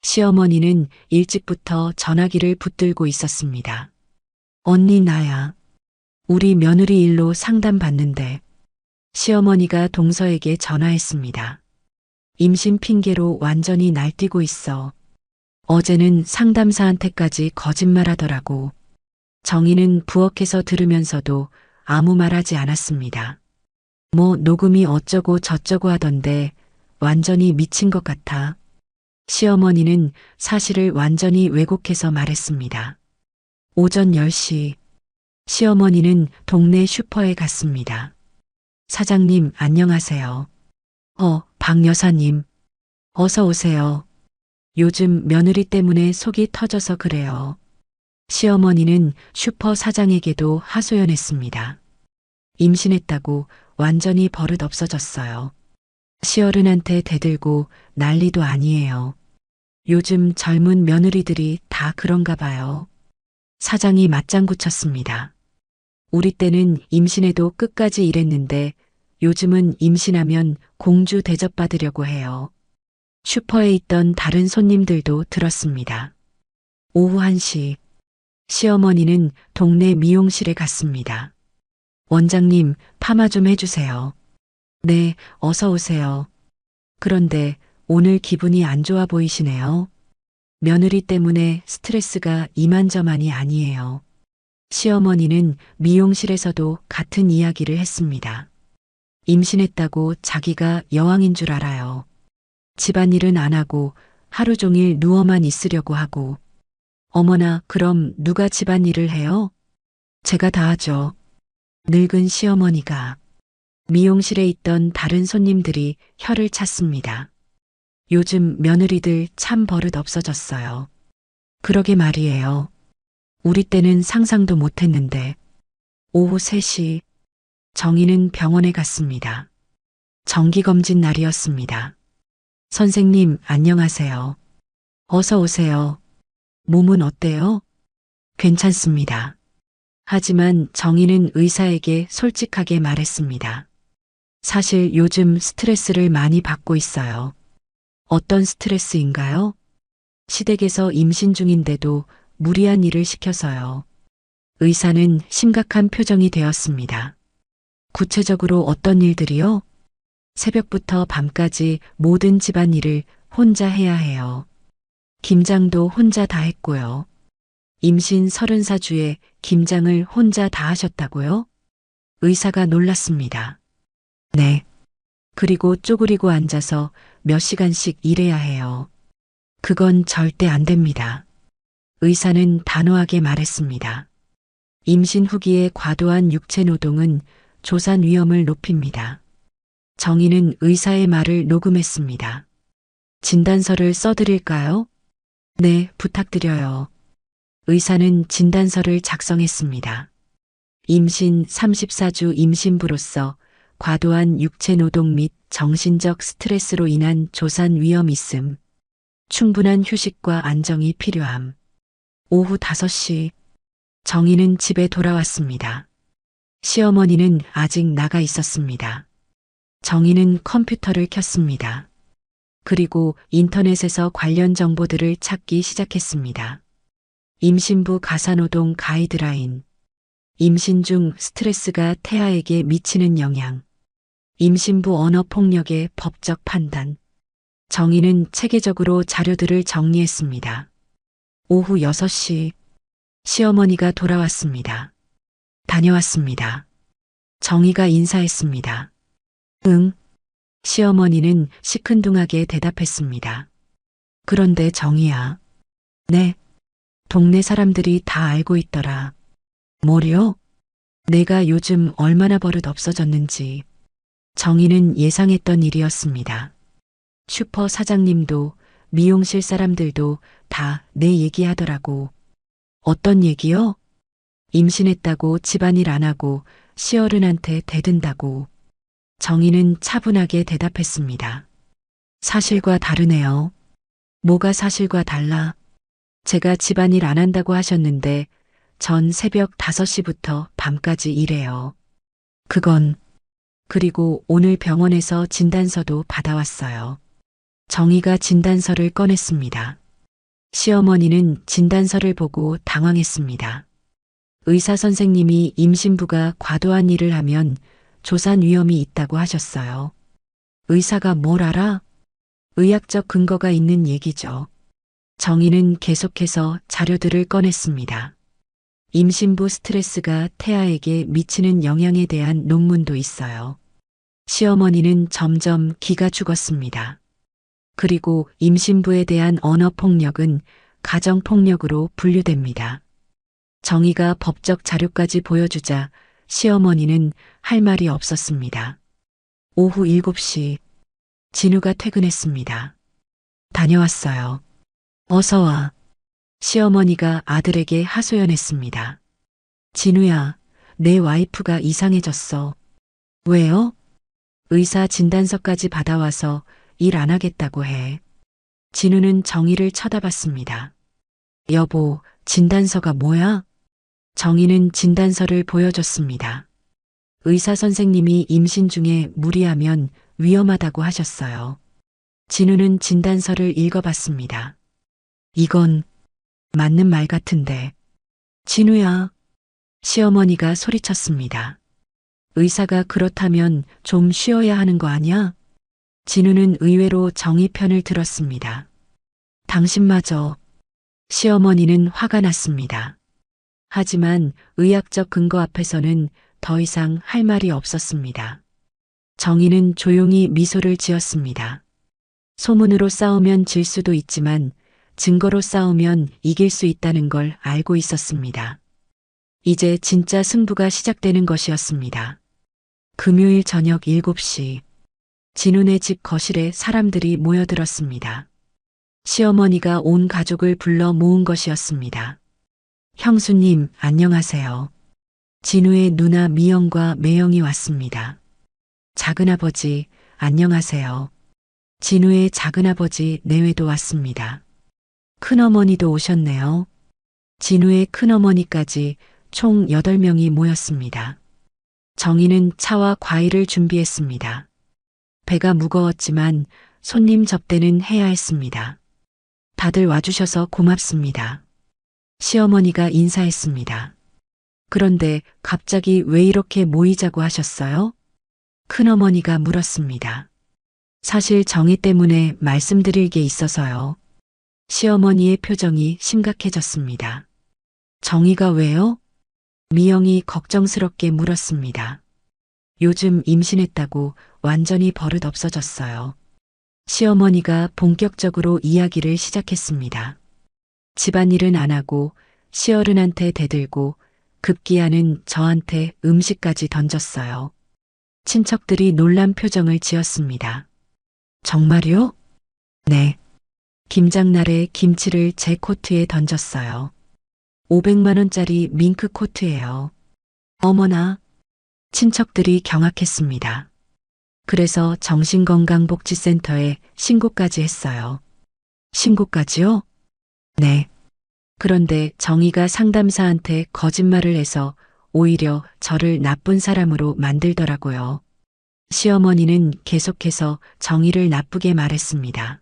시어머니는 일찍부터 전화기를 붙들고 있었습니다. 언니 나야. 우리 며느리 일로 상담받는데. 시어머니가 동서에게 전화했습니다. 임신 핑계로 완전히 날뛰고 있어. 어제는 상담사한테까지 거짓말하더라고. 정희는 부엌에서 들으면서도 아무 말하지 않았습니다. 뭐 녹음이 어쩌고 저쩌고 하던데 완전히 미친 것 같아. 시어머니는 사실을 완전히 왜곡해서 말했습니다. 오전 10시 시어머니는 동네 슈퍼에 갔습니다. 사장님 안녕하세요. 박 여사님. 어서 오세요. 요즘 며느리 때문에 속이 터져서 그래요. 시어머니는 슈퍼 사장에게도 하소연했습니다. 임신했다고 완전히 버릇 없어졌어요. 시어른한테 대들고 난리도 아니에요. 요즘 젊은 며느리들이 다 그런가 봐요. 사장이 맞장구 쳤습니다. 우리 때는 임신해도 끝까지 일했는데 요즘은 임신하면 공주 대접받으려고 해요. 슈퍼에 있던 다른 손님들도 들었습니다. 오후 1시 시어머니는 동네 미용실에 갔습니다. 원장님, 파마 좀 해주세요. 네, 어서 오세요. 그런데 오늘 기분이 안 좋아 보이시네요. 며느리 때문에 스트레스가 이만저만이 아니에요. 시어머니는 미용실에서도 같은 이야기를 했습니다. 임신했다고 자기가 여왕인 줄 알아요. 집안일은 안 하고 하루 종일 누워만 있으려고 하고. 어머나, 그럼 누가 집안일을 해요? 제가 다 하죠. 늙은 시어머니가. 미용실에 있던 다른 손님들이 혀를 찼습니다. 요즘 며느리들 참 버릇 없어졌어요. 그러게 말이에요. 우리 때는 상상도 못했는데. 오후 3시 정희는 병원에 갔습니다. 정기검진 날이었습니다. 선생님 안녕하세요. 어서 오세요. 몸은 어때요? 괜찮습니다. 하지만 정희는 의사에게 솔직하게 말했습니다. 사실 요즘 스트레스를 많이 받고 있어요. 어떤 스트레스인가요? 시댁에서 임신 중인데도 무리한 일을 시켜서요. 의사는 심각한 표정이 되었습니다. 구체적으로 어떤 일들이요? 새벽부터 밤까지 모든 집안일을 혼자 해야 해요. 김장도 혼자 다 했고요. 임신 30사주에 김장을 혼자 다 하셨다고요? 의사가 놀랐습니다. 네. 그리고 쪼그리고 앉아서 몇 시간씩 일해야 해요. 그건 절대 안 됩니다. 의사는 단호하게 말했습니다. 임신 후기에 과도한 육체 노동은 조산 위험을 높입니다. 정희는 의사의 말을 녹음했습니다. 진단서를 써드릴까요? 네, 부탁드려요. 의사는 진단서를 작성했습니다. 임신 34주 임신부로서 과도한 육체 노동 및 정신적 스트레스로 인한 조산 위험 있음. 충분한 휴식과 안정이 필요함. 오후 5시 정희는 집에 돌아왔습니다. 시어머니는 아직 나가 있었습니다. 정희는 컴퓨터를 켰습니다. 그리고 인터넷에서 관련 정보들을 찾기 시작했습니다. 임신부 가사노동 가이드라인. 임신 중 스트레스가 태아에게 미치는 영향. 임신부 언어폭력의 법적 판단. 정희는 체계적으로 자료들을 정리했습니다. 오후 6시 시어머니가 돌아왔습니다. 다녀왔습니다. 정희가 인사했습니다. 응. 시어머니는 시큰둥하게 대답했습니다. 그런데 정희야. 네. 동네 사람들이 다 알고 있더라. 뭐요? 내가 요즘 얼마나 버릇 없어졌는지. 정희는 예상했던 일이었습니다. 슈퍼 사장님도 미용실 사람들도 다 내 얘기하더라고. 어떤 얘기요? 임신했다고 집안일 안 하고 시어른한테 대든다고. 정희는 차분하게 대답했습니다. 사실과 다르네요. 뭐가 사실과 달라? 제가 집안일 안 한다고 하셨는데 전 새벽 5시부터 밤까지 일해요. 그건. 그리고 오늘 병원에서 진단서도 받아왔어요. 정희가 진단서를 꺼냈습니다. 시어머니는 진단서를 보고 당황했습니다. 의사 선생님이 임신부가 과도한 일을 하면 조산 위험이 있다고 하셨어요. 의사가 뭘 알아? 의학적 근거가 있는 얘기죠. 정희는 계속해서 자료들을 꺼냈습니다. 임신부 스트레스가 태아에게 미치는 영향에 대한 논문도 있어요. 시어머니는 점점 기가 죽었습니다. 그리고 임신부에 대한 언어폭력은 가정폭력으로 분류됩니다. 정희가 법적 자료까지 보여주자 시어머니는 할 말이 없었습니다. 오후 7시 진우가 퇴근했습니다. 다녀왔어요. 어서 와. 시어머니가 아들에게 하소연했습니다. 진우야, 내 와이프가 이상해졌어. 왜요? 의사 진단서까지 받아와서 일 안 하겠다고 해. 진우는 정희를 쳐다봤습니다. 여보, 진단서가 뭐야? 정희는 진단서를 보여줬습니다. 의사 선생님이 임신 중에 무리하면 위험하다고 하셨어요. 진우는 진단서를 읽어봤습니다. 이건 맞는 말 같은데. 진우야. 시어머니가 소리쳤습니다. 의사가 그렇다면 좀 쉬어야 하는 거 아니야? 진우는 의외로 정희 편을 들었습니다. 당신마저. 시어머니는 화가 났습니다. 하지만 의학적 근거 앞에서는 더 이상 할 말이 없었습니다. 정희는 조용히 미소를 지었습니다. 소문으로 싸우면 질 수도 있지만 증거로 싸우면 이길 수 있다는 걸 알고 있었습니다. 이제 진짜 승부가 시작되는 것이었습니다. 금요일 저녁 7시 진훈의 집 거실에 사람들이 모여들었습니다. 시어머니가 온 가족을 불러 모은 것이었습니다. 형수님, 안녕하세요. 진우의 누나 미영과 매영이 왔습니다. 작은아버지, 안녕하세요. 진우의 작은아버지 내외도 왔습니다. 큰어머니도 오셨네요. 진우의 큰어머니까지 총 8명이 모였습니다. 정희는 차와 과일을 준비했습니다. 배가 무거웠지만 손님 접대는 해야 했습니다. 다들 와주셔서 고맙습니다. 시어머니가 인사했습니다. 그런데 갑자기 왜 이렇게 모이자고 하셨어요? 큰어머니가 물었습니다. 사실 정희 때문에 말씀드릴 게 있어서요. 시어머니의 표정이 심각해졌습니다. 정희가 왜요? 미영이 걱정스럽게 물었습니다. 요즘 임신했다고 완전히 버릇 없어졌어요. 시어머니가 본격적으로 이야기를 시작했습니다. 집안일은 안 하고 시어른한테 대들고 급기야는 저한테 음식까지 던졌어요. 친척들이 놀란 표정을 지었습니다. 정말요? 네. 김장날에 김치를 제 코트에 던졌어요. 500만 원짜리 밍크 코트예요. 어머나. 친척들이 경악했습니다. 그래서 정신건강복지센터에 신고까지 했어요. 신고까지요? 네. 그런데 정희가 상담사한테 거짓말을 해서 오히려 저를 나쁜 사람으로 만들더라고요. 시어머니는 계속해서 정희를 나쁘게 말했습니다.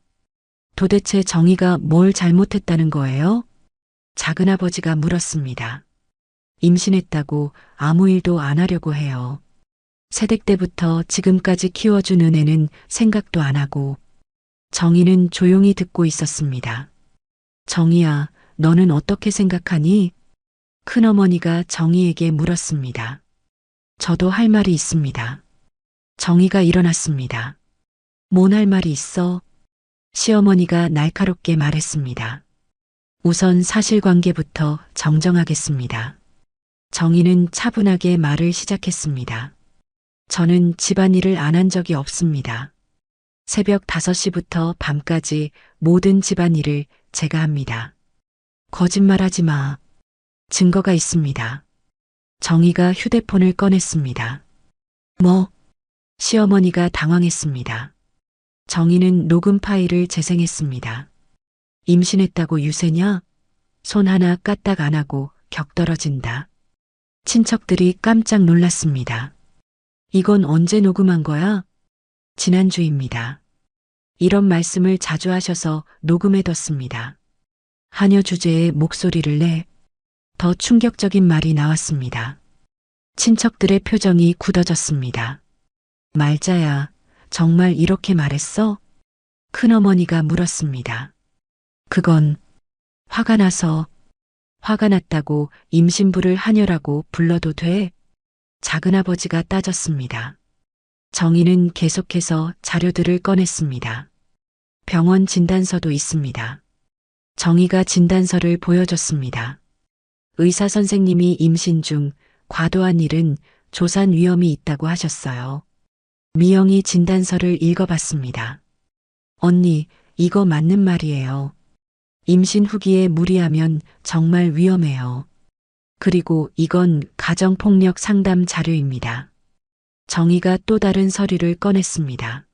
도대체 정희가 뭘 잘못했다는 거예요? 작은아버지가 물었습니다. 임신했다고 아무 일도 안 하려고 해요. 새댁 때부터 지금까지 키워준 은혜는 생각도 안 하고. 정희는 조용히 듣고 있었습니다. 정희야, 너는 어떻게 생각하니? 큰어머니가 정희에게 물었습니다. 저도 할 말이 있습니다. 정희가 일어났습니다. 뭔 할 말이 있어? 시어머니가 날카롭게 말했습니다. 우선 사실관계부터 정정하겠습니다. 정희는 차분하게 말을 시작했습니다. 저는 집안일을 안 한 적이 없습니다. 새벽 5시부터 밤까지 모든 집안일을 제가 합니다. 거짓말하지 마. 증거가 있습니다. 정희가 휴대폰을 꺼냈습니다. 뭐? 시어머니가 당황했습니다. 정희는 녹음 파일을 재생했습니다. 임신했다고 유세냐? 손 하나 까딱 안 하고 격떨어진다. 친척들이 깜짝 놀랐습니다. 이건 언제 녹음한 거야? 지난주입니다. 이런 말씀을 자주 하셔서 녹음해뒀습니다. 하녀 주제에 목소리를 내 더 충격적인 말이 나왔습니다. 친척들의 표정이 굳어졌습니다. 말자야, 정말 이렇게 말했어? 큰어머니가 물었습니다. 그건 화가 났다고 임신부를 하녀라고 불러도 돼? 작은아버지가 따졌습니다. 정희는 계속해서 자료들을 꺼냈습니다. 병원 진단서도 있습니다. 정희가 진단서를 보여줬습니다. 의사 선생님이 임신 중 과도한 일은 조산 위험이 있다고 하셨어요. 미영이 진단서를 읽어봤습니다. 언니, 이거 맞는 말이에요. 임신 후기에 무리하면 정말 위험해요. 그리고 이건 가정폭력 상담 자료입니다. 정희가 또 다른 서류를 꺼냈습니다.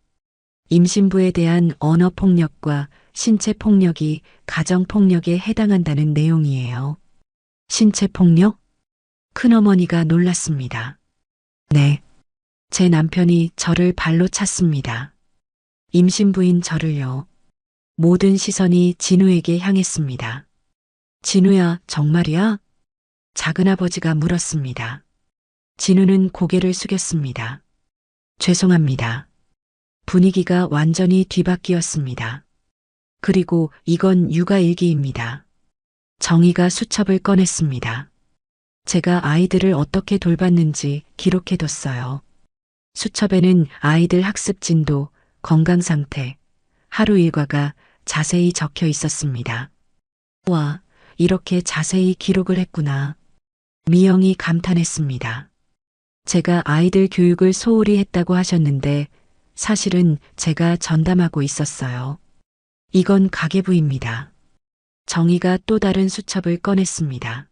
임신부에 대한 언어폭력과 신체폭력이 가정폭력에 해당한다는 내용이에요. 신체폭력? 큰어머니가 놀랐습니다. 네. 제 남편이 저를 발로 찼습니다. 임신부인 저를요. 모든 시선이 진우에게 향했습니다. 진우야, 정말이야? 작은아버지가 물었습니다. 진우는 고개를 숙였습니다. 죄송합니다. 분위기가 완전히 뒤바뀌었습니다. 그리고 이건 육아일기입니다. 정희가 수첩을 꺼냈습니다. 제가 아이들을 어떻게 돌봤는지 기록해뒀어요. 수첩에는 아이들 학습 진도, 건강 상태, 하루 일과가 자세히 적혀 있었습니다. 와, 이렇게 자세히 기록을 했구나. 미영이 감탄했습니다. 제가 아이들 교육을 소홀히 했다고 하셨는데 사실은 제가 전담하고 있었어요. 이건 가계부입니다. 정희가 또 다른 수첩을 꺼냈습니다.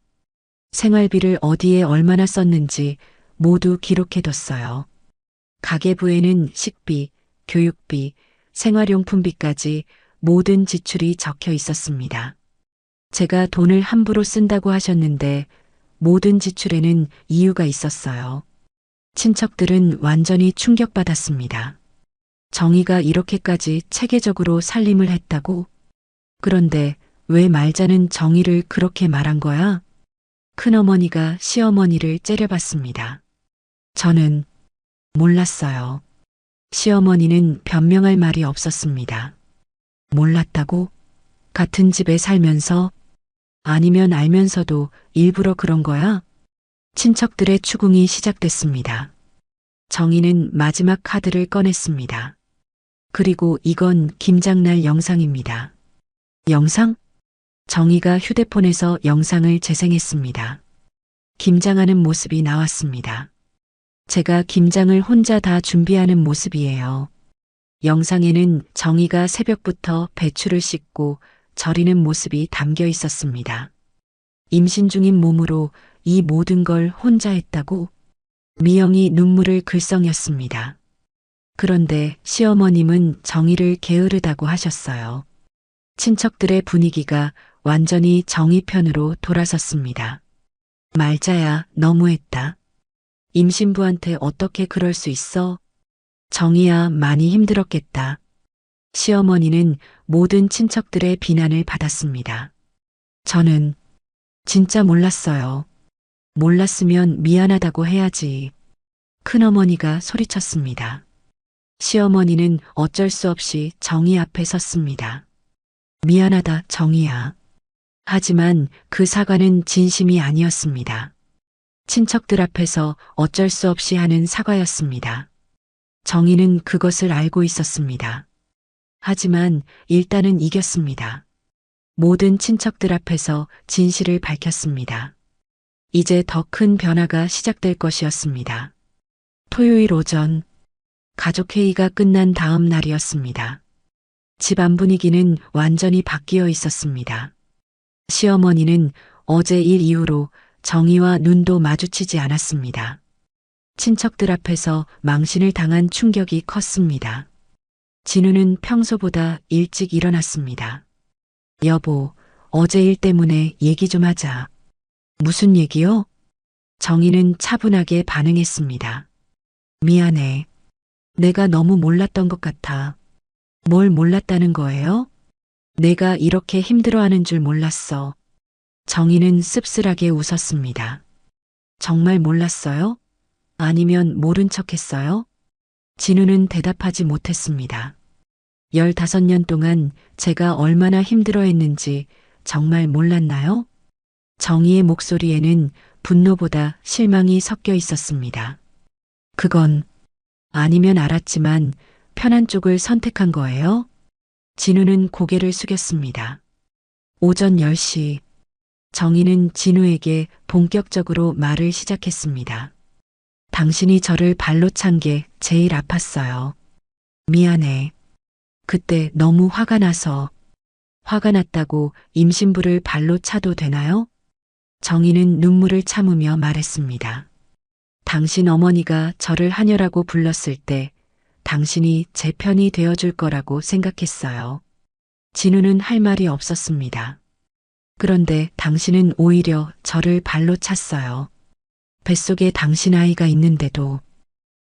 생활비를 어디에 얼마나 썼는지 모두 기록해뒀어요. 가계부에는 식비, 교육비, 생활용품비까지 모든 지출이 적혀 있었습니다. 제가 돈을 함부로 쓴다고 하셨는데 모든 지출에는 이유가 있었어요. 친척들은 완전히 충격받았습니다. 정희가 이렇게까지 체계적으로 살림을 했다고? 그런데 왜 말자는 정희를 그렇게 말한 거야? 큰어머니가 시어머니를 째려봤습니다. 저는 몰랐어요. 시어머니는 변명할 말이 없었습니다. 몰랐다고? 같은 집에 살면서? 아니면 알면서도 일부러 그런 거야? 친척들의 추궁이 시작됐습니다. 정희는 마지막 카드를 꺼냈습니다. 그리고 이건 김장날 영상입니다. 영상? 정희가 휴대폰에서 영상을 재생했습니다. 김장하는 모습이 나왔습니다. 제가 김장을 혼자 다 준비하는 모습이에요. 영상에는 정희가 새벽부터 배추를 씻고 절이는 모습이 담겨 있었습니다. 임신 중인 몸으로 이 모든 걸 혼자 했다고? 미영이 눈물을 글썽였습니다. 그런데 시어머님은 정희를 게으르다고 하셨어요. 친척들의 분위기가 완전히 정희 편으로 돌아섰습니다. 말자야, 너무했다. 임신부한테 어떻게 그럴 수 있어? 정희야, 많이 힘들었겠다. 시어머니는 모든 친척들의 비난을 받았습니다. 저는 진짜 몰랐어요. 몰랐으면 미안하다고 해야지. 큰어머니가 소리쳤습니다. 시어머니는 어쩔 수 없이 정희 앞에 섰습니다. 미안하다, 정희야. 하지만 그 사과는 진심이 아니었습니다. 친척들 앞에서 어쩔 수 없이 하는 사과였습니다. 정희는 그것을 알고 있었습니다. 하지만 일단은 이겼습니다. 모든 친척들 앞에서 진실을 밝혔습니다. 이제 더 큰 변화가 시작될 것이었습니다. 토요일 오전, 가족회의가 끝난 다음 날이었습니다. 집안 분위기는 완전히 바뀌어 있었습니다. 시어머니는 어제 일 이후로 정희와 눈도 마주치지 않았습니다. 친척들 앞에서 망신을 당한 충격이 컸습니다. 진우는 평소보다 일찍 일어났습니다. 여보, 어제 일 때문에 얘기 좀 하자. 무슨 얘기요? 정희는 차분하게 반응했습니다. 미안해. 내가 너무 몰랐던 것 같아. 뭘 몰랐다는 거예요? 내가 이렇게 힘들어하는 줄 몰랐어. 정희는 씁쓸하게 웃었습니다. 정말 몰랐어요? 아니면 모른 척 했어요? 진우는 대답하지 못했습니다. 15년 동안 제가 얼마나 힘들어했는지 정말 몰랐나요? 정희의 목소리에는 분노보다 실망이 섞여 있었습니다. 그건 아니면 알았지만 편한 쪽을 선택한 거예요? 진우는 고개를 숙였습니다. 오전 10시 정희는 진우에게 본격적으로 말을 시작했습니다. 당신이 저를 발로 찬 게 제일 아팠어요. 미안해. 그때 너무 화가 나서. 화가 났다고 임신부를 발로 차도 되나요? 정희는 눈물을 참으며 말했습니다. 당신 어머니가 저를 하녀라고 불렀을 때 당신이 제 편이 되어줄 거라고 생각했어요. 진우는 할 말이 없었습니다. 그런데 당신은 오히려 저를 발로 찼어요. 뱃속에 당신 아이가 있는데도.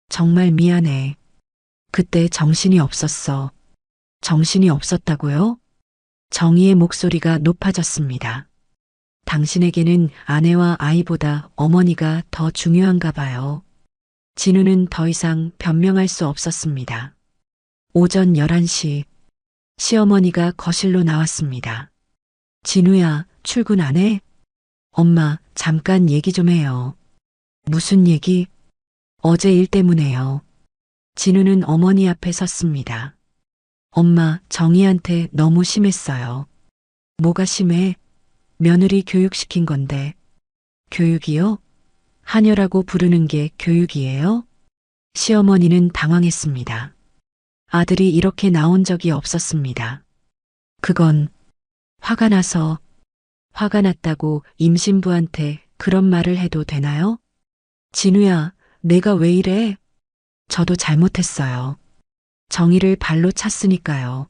정말 미안해. 그때 정신이 없었어. 정신이 없었다고요? 정희의 목소리가 높아졌습니다. 당신에게는 아내와 아이보다 어머니가 더 중요한가 봐요. 진우는 더 이상 변명할 수 없었습니다. 오전 11시 시어머니가 거실로 나왔습니다. 진우야, 출근 안 해? 엄마, 잠깐 얘기 좀 해요. 무슨 얘기? 어제 일 때문에요. 진우는 어머니 앞에 섰습니다. 엄마, 정희한테 너무 심했어요. 뭐가 심해? 며느리 교육시킨 건데. 교육이요? 하녀라고 부르는 게 교육이에요? 시어머니는 당황했습니다. 아들이 이렇게 나온 적이 없었습니다. 그건 화가 나서. 화가 났다고 임신부한테 그런 말을 해도 되나요? 진우야, 내가 왜 이래? 저도 잘못했어요. 정희를 발로 찼으니까요.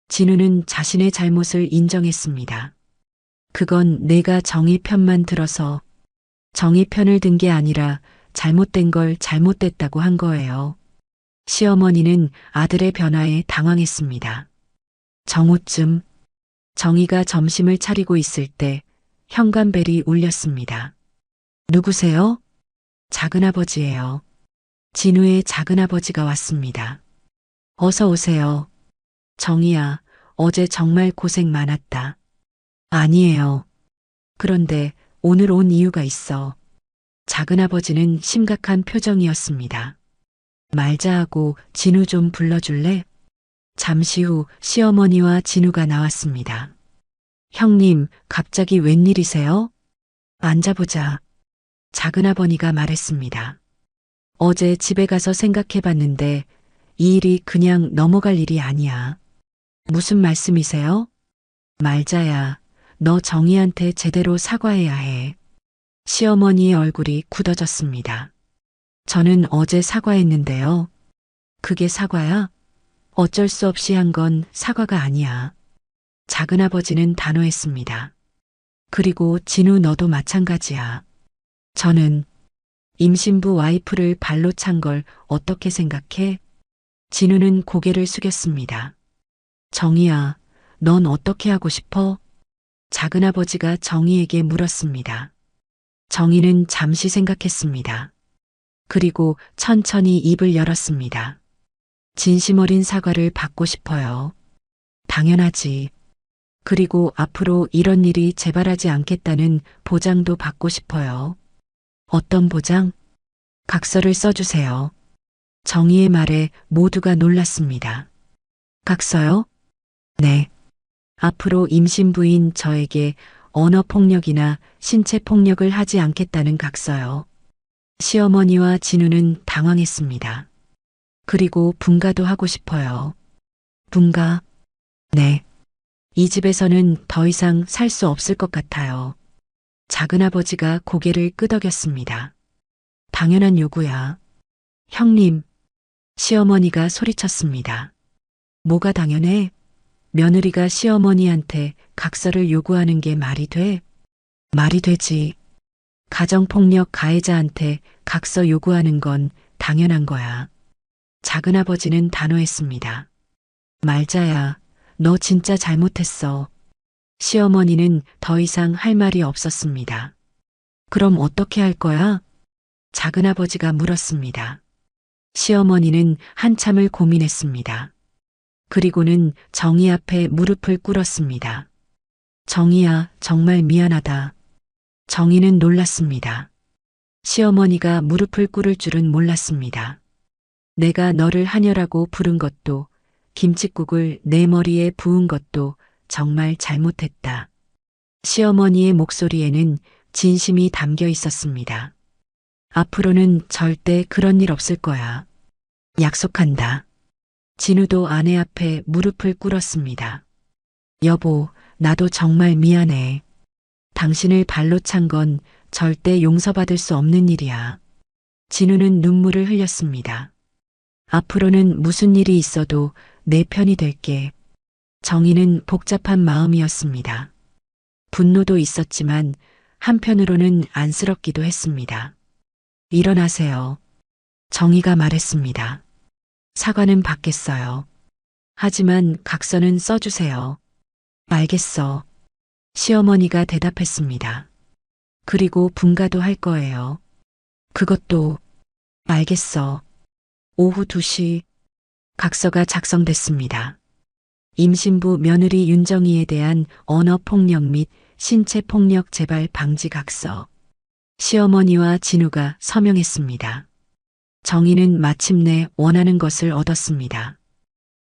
진우는 자신의 잘못을 인정했습니다. 그건 내가 정희 편만 들어서. 정희 편을 든 게 아니라 잘못된 걸 잘못됐다고 한 거예요. 시어머니는 아들의 변화에 당황했습니다. 정오쯤 정희가 점심을 차리고 있을 때 현관벨이 울렸습니다. 누구세요? 작은아버지예요. 진우의 작은아버지가 왔습니다. 어서 오세요. 정희야, 어제 정말 고생 많았다. 아니에요. 그런데 오늘 온 이유가 있어. 작은아버지는 심각한 표정이었습니다. 말자 하고 진우 좀 불러줄래? 잠시 후 시어머니와 진우가 나왔습니다. 형님, 갑자기 웬일이세요? 앉아보자. 작은아버니가 말했습니다. 어제 집에 가서 생각해봤는데 이 일이 그냥 넘어갈 일이 아니야. 무슨 말씀이세요? 말자야, 너 정희한테 제대로 사과해야 해. 시어머니의 얼굴이 굳어졌습니다. 저는 어제 사과했는데요. 그게 사과야? 어쩔 수 없이 한 건 사과가 아니야. 작은아버지는 단호했습니다. 그리고 진우 너도 마찬가지야. 저는 임신부 와이프를 발로 찬 걸 어떻게 생각해? 진우는 고개를 숙였습니다. 정희야, 넌 어떻게 하고 싶어? 작은아버지가 정희에게 물었습니다. 정희는 잠시 생각했습니다. 그리고 천천히 입을 열었습니다. 진심 어린 사과를 받고 싶어요. 당연하지. 그리고 앞으로 이런 일이 재발하지 않겠다는 보장도 받고 싶어요. 어떤 보장? 각서를 써주세요. 정희의 말에 모두가 놀랐습니다. 각서요? 네. 앞으로 임신부인 저에게 언어폭력이나 신체폭력을 하지 않겠다는 각서요. 시어머니와 진우는 당황했습니다. 그리고 분가도 하고 싶어요. 분가? 네. 이 집에서는 더 이상 살 수 없을 것 같아요. 작은아버지가 고개를 끄덕였습니다. 당연한 요구야. 형님, 시어머니가 소리쳤습니다. 뭐가 당연해? 며느리가 시어머니한테 각서를 요구하는 게 말이 돼? 말이 되지. 가정폭력 가해자한테 각서 요구하는 건 당연한 거야. 작은아버지는 단호했습니다. 말자야, 너 진짜 잘못했어. 시어머니는 더 이상 할 말이 없었습니다. 그럼 어떻게 할 거야? 작은아버지가 물었습니다. 시어머니는 한참을 고민했습니다. 그리고는 정희 앞에 무릎을 꿇었습니다. 정희야, 정말 미안하다. 정희는 놀랐습니다. 시어머니가 무릎을 꿇을 줄은 몰랐습니다. 내가 너를 하녀라고 부른 것도, 김칫국을 내 머리에 부은 것도 정말 잘못했다. 시어머니의 목소리에는 진심이 담겨 있었습니다. 앞으로는 절대 그런 일 없을 거야. 약속한다. 진우도 아내 앞에 무릎을 꿇었습니다. 여보, 나도 정말 미안해. 당신을 발로 찬 건 절대 용서받을 수 없는 일이야. 진우는 눈물을 흘렸습니다. 앞으로는 무슨 일이 있어도 내 편이 될게. 정희는 복잡한 마음이었습니다. 분노도 있었지만 한편으로는 안쓰럽기도 했습니다. 일어나세요. 정희가 말했습니다. 사과는 받겠어요. 하지만 각서는 써주세요. 알겠어. 시어머니가 대답했습니다. 그리고 분가도 할 거예요. 그것도 알겠어. 오후 2시 각서가 작성됐습니다. 임신부 며느리 윤정희에 대한 언어폭력 및 신체폭력 재발 방지 각서. 시어머니와 진우가 서명했습니다. 정희는 마침내 원하는 것을 얻었습니다.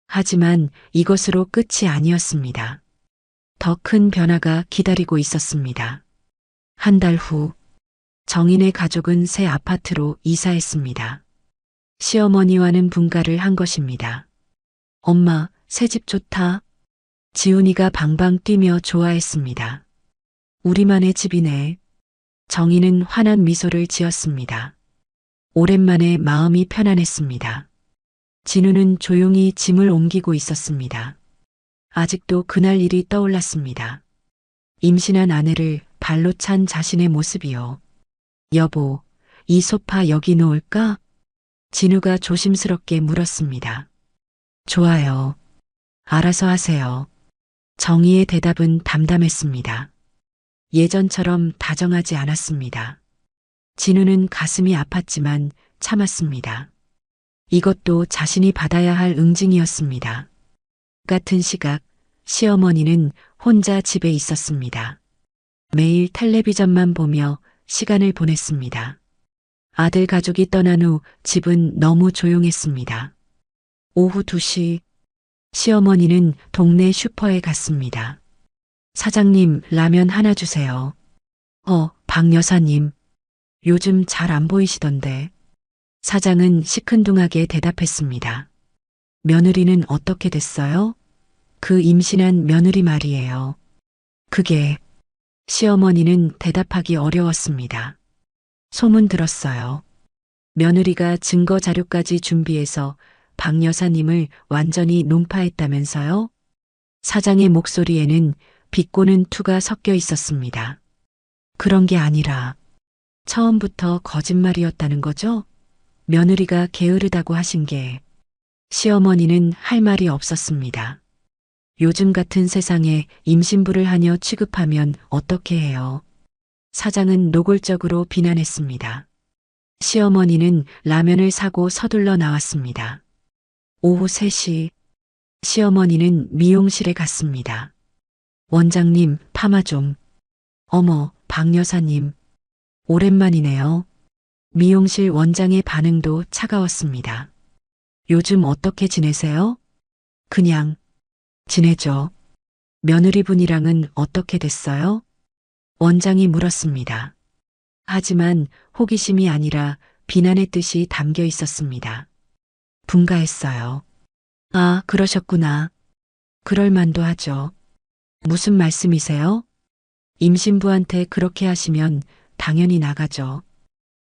하지만 이것으로 끝이 아니었습니다. 더 큰 변화가 기다리고 있었습니다. 한 달 후, 정인의 가족은 새 아파트로 이사했습니다. 시어머니와는 분가를 한 것입니다. 엄마, 새 집 좋다. 지훈이가 방방 뛰며 좋아했습니다. 우리만의 집이네. 정희는 환한 미소를 지었습니다. 오랜만에 마음이 편안했습니다. 진우는 조용히 짐을 옮기고 있었습니다. 아직도 그날 일이 떠올랐습니다. 임신한 아내를 발로 찬 자신의 모습이요. 여보, 이 소파 여기 놓을까? 진우가 조심스럽게 물었습니다. 좋아요. 알아서 하세요. 정희의 대답은 담담했습니다. 예전처럼 다정하지 않았습니다. 진우는 가슴이 아팠지만 참았습니다. 이것도 자신이 받아야 할 응징이었습니다. 같은 시각, 시어머니는 혼자 집에 있었습니다. 매일 텔레비전만 보며 시간을 보냈습니다. 아들 가족이 떠난 후 집은 너무 조용했습니다. 오후 2시, 시어머니는 동네 슈퍼에 갔습니다. 사장님, 라면 하나 주세요. 박 여사님. 요즘 잘 안 보이시던데. 사장은 시큰둥하게 대답했습니다. 며느리는 어떻게 됐어요? 그 임신한 며느리 말이에요. 그게, 시어머니는 대답하기 어려웠습니다. 소문 들었어요. 며느리가 증거 자료까지 준비해서 박 여사님을 완전히 논파했다면서요? 사장의 목소리에는 비꼬는 투가 섞여 있었습니다. 그런 게 아니라 처음부터 거짓말이었다는 거죠? 며느리가 게으르다고 하신 게. 시어머니는 할 말이 없었습니다. 요즘 같은 세상에 임신부를 하녀 취급하면 어떻게 해요? 사장은 노골적으로 비난했습니다. 시어머니는 라면을 사고 서둘러 나왔습니다. 오후 3시, 시어머니는 미용실에 갔습니다. 원장님, 파마 좀. 어머, 박 여사님. 오랜만이네요. 미용실 원장의 반응도 차가웠습니다. 요즘 어떻게 지내세요? 그냥 지내죠. 며느리분이랑은 어떻게 됐어요? 원장이 물었습니다. 하지만 호기심이 아니라 비난의 뜻이 담겨 있었습니다. 분가했어요. 아, 그러셨구나. 그럴 만도 하죠. 무슨 말씀이세요? 임신부한테 그렇게 하시면 당연히 나가죠.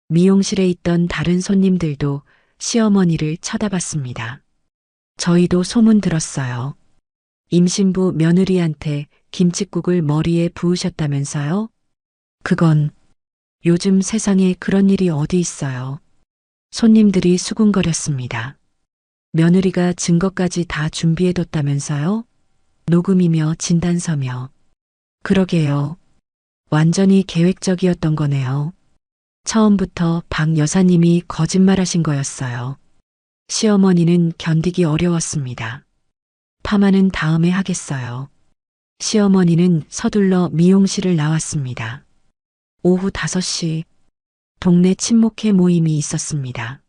미용실에 있던 다른 손님들도 시어머니를 쳐다봤습니다. 저희도 소문 들었어요. 임신부 며느리한테 김칫국을 머리에 부으셨다면서요? 그건 요즘 세상에 그런 일이 어디 있어요. 손님들이 수군거렸습니다. 며느리가 증거까지 다 준비해뒀다면서요? 녹음이며 진단서며. 그러게요. 완전히 계획적이었던 거네요. 처음부터 박 여사님이 거짓말하신 거였어요. 시어머니는 견디기 어려웠습니다. 파마는 다음에 하겠어요. 시어머니는 서둘러 미용실을 나왔습니다. 오후 5시 동네 친목회 모임이 있었습니다.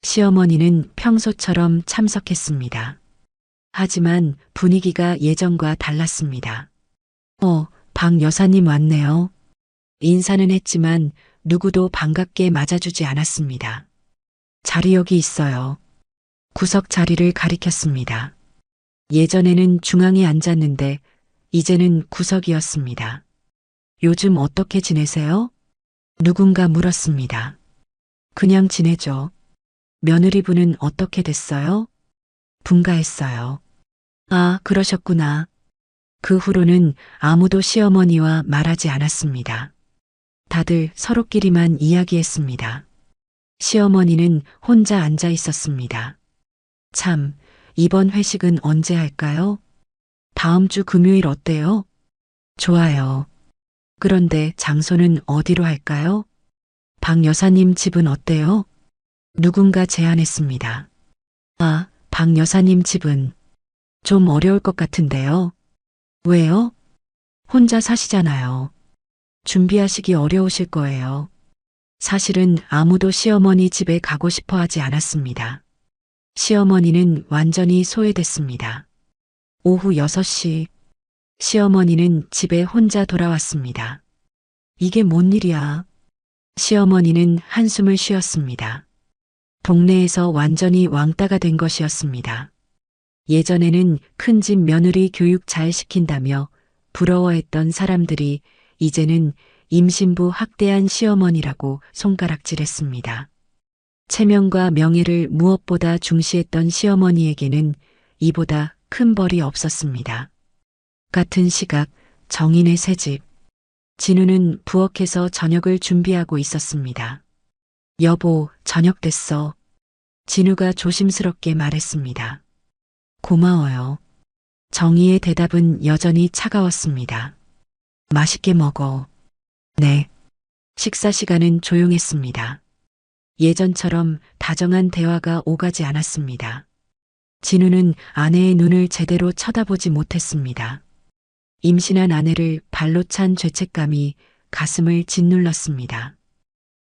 시어머니는 평소처럼 참석했습니다. 하지만 분위기가 예전과 달랐습니다. 박 여사님 왔네요. 인사는 했지만 누구도 반갑게 맞아주지 않았습니다. 자리 여기 있어요. 구석 자리를 가리켰습니다. 예전에는 중앙에 앉았는데 이제는 구석이었습니다. 요즘 어떻게 지내세요? 누군가 물었습니다. 그냥 지내죠. 며느리분은 어떻게 됐어요? 분가했어요. 아, 그러셨구나. 그 후로는 아무도 시어머니와 말하지 않았습니다. 다들 서로끼리만 이야기했습니다. 시어머니는 혼자 앉아 있었습니다. 참, 이번 회식은 언제 할까요? 다음 주 금요일 어때요? 좋아요. 그런데 장소는 어디로 할까요? 박 여사님 집은 어때요? 누군가 제안했습니다. 아, 박 여사님 집은 좀 어려울 것 같은데요. 왜요? 혼자 사시잖아요. 준비하시기 어려우실 거예요. 사실은 아무도 시어머니 집에 가고 싶어 하지 않았습니다. 시어머니는 완전히 소외됐습니다. 오후 6시 시어머니는 집에 혼자 돌아왔습니다. 이게 뭔 일이야? 시어머니는 한숨을 쉬었습니다. 동네에서 완전히 왕따가 된 것이었습니다. 예전에는 큰 집 며느리 교육 잘 시킨다며 부러워했던 사람들이 이제는 임신부 학대한 시어머니라고 손가락질했습니다. 체면과 명예를 무엇보다 중시했던 시어머니에게는 이보다 큰 벌이 없었습니다. 같은 시각 정인의 새집. 진우는 부엌에서 저녁을 준비하고 있었습니다. 여보, 저녁 됐어. 진우가 조심스럽게 말했습니다. 고마워요. 정희의 대답은 여전히 차가웠습니다. 맛있게 먹어. 네. 식사 시간은 조용했습니다. 예전처럼 다정한 대화가 오가지 않았습니다. 진우는 아내의 눈을 제대로 쳐다보지 못했습니다. 임신한 아내를 발로 찬 죄책감이 가슴을 짓눌렀습니다.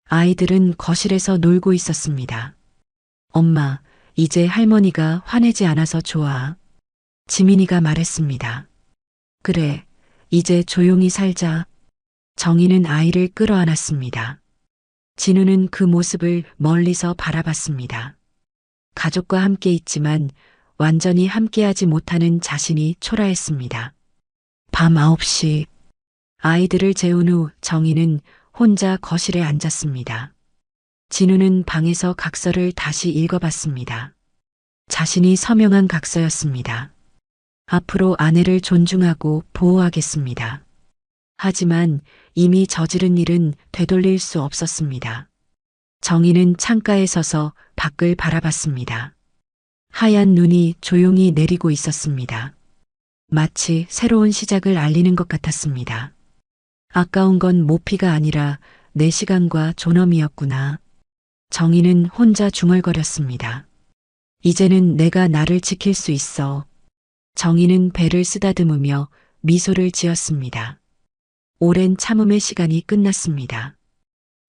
아이들은 거실에서 놀고 있었습니다. 엄마, 이제 할머니가 화내지 않아서 좋아. 지민이가 말했습니다. 그래, 이제 조용히 살자. 정희는 아이를 끌어안았습니다. 진우는 그 모습을 멀리서 바라봤습니다. 가족과 함께 있지만 완전히 함께하지 못하는 자신이 초라했습니다. 밤 9시 아이들을 재운 후 정희는 혼자 거실에 앉았습니다. 진우는 방에서 각서를 다시 읽어봤습니다. 자신이 서명한 각서였습니다. 앞으로 아내를 존중하고 보호하겠습니다. 하지만 이미 저지른 일은 되돌릴 수 없었습니다. 정희는 창가에 서서 밖을 바라봤습니다. 하얀 눈이 조용히 내리고 있었습니다. 마치 새로운 시작을 알리는 것 같았습니다. 아까운 건 모피가 아니라 내 시간과 존엄이었구나. 정희는 혼자 중얼거렸습니다. 이제는 내가 나를 지킬 수 있어. 정희는 배를 쓰다듬으며 미소를 지었습니다. 오랜 참음의 시간이 끝났습니다.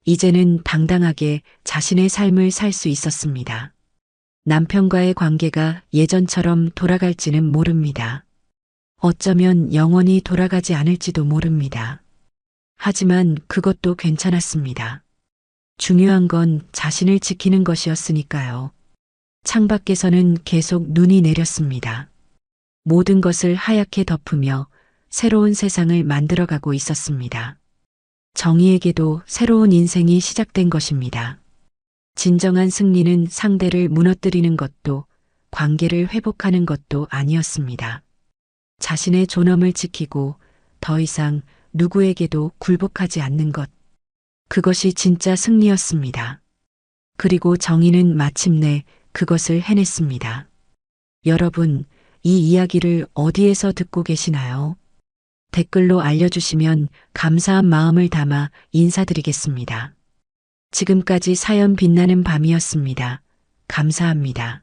이제는 당당하게 자신의 삶을 살 수 있었습니다. 남편과의 관계가 예전처럼 돌아갈지는 모릅니다. 어쩌면 영원히 돌아가지 않을지도 모릅니다. 하지만 그것도 괜찮았습니다. 중요한 건 자신을 지키는 것이었으니까요. 창밖에서는 계속 눈이 내렸습니다. 모든 것을 하얗게 덮으며 새로운 세상을 만들어가고 있었습니다. 정희에게도 새로운 인생이 시작된 것입니다. 진정한 승리는 상대를 무너뜨리는 것도 관계를 회복하는 것도 아니었습니다. 자신의 존엄을 지키고 더 이상 누구에게도 굴복하지 않는 것. 그것이 진짜 승리였습니다. 그리고 정희는 마침내 그것을 해냈습니다. 여러분, 이 이야기를 어디에서 듣고 계시나요? 댓글로 알려주시면 감사한 마음을 담아 인사드리겠습니다. 지금까지 사연 빛나는 밤이었습니다. 감사합니다.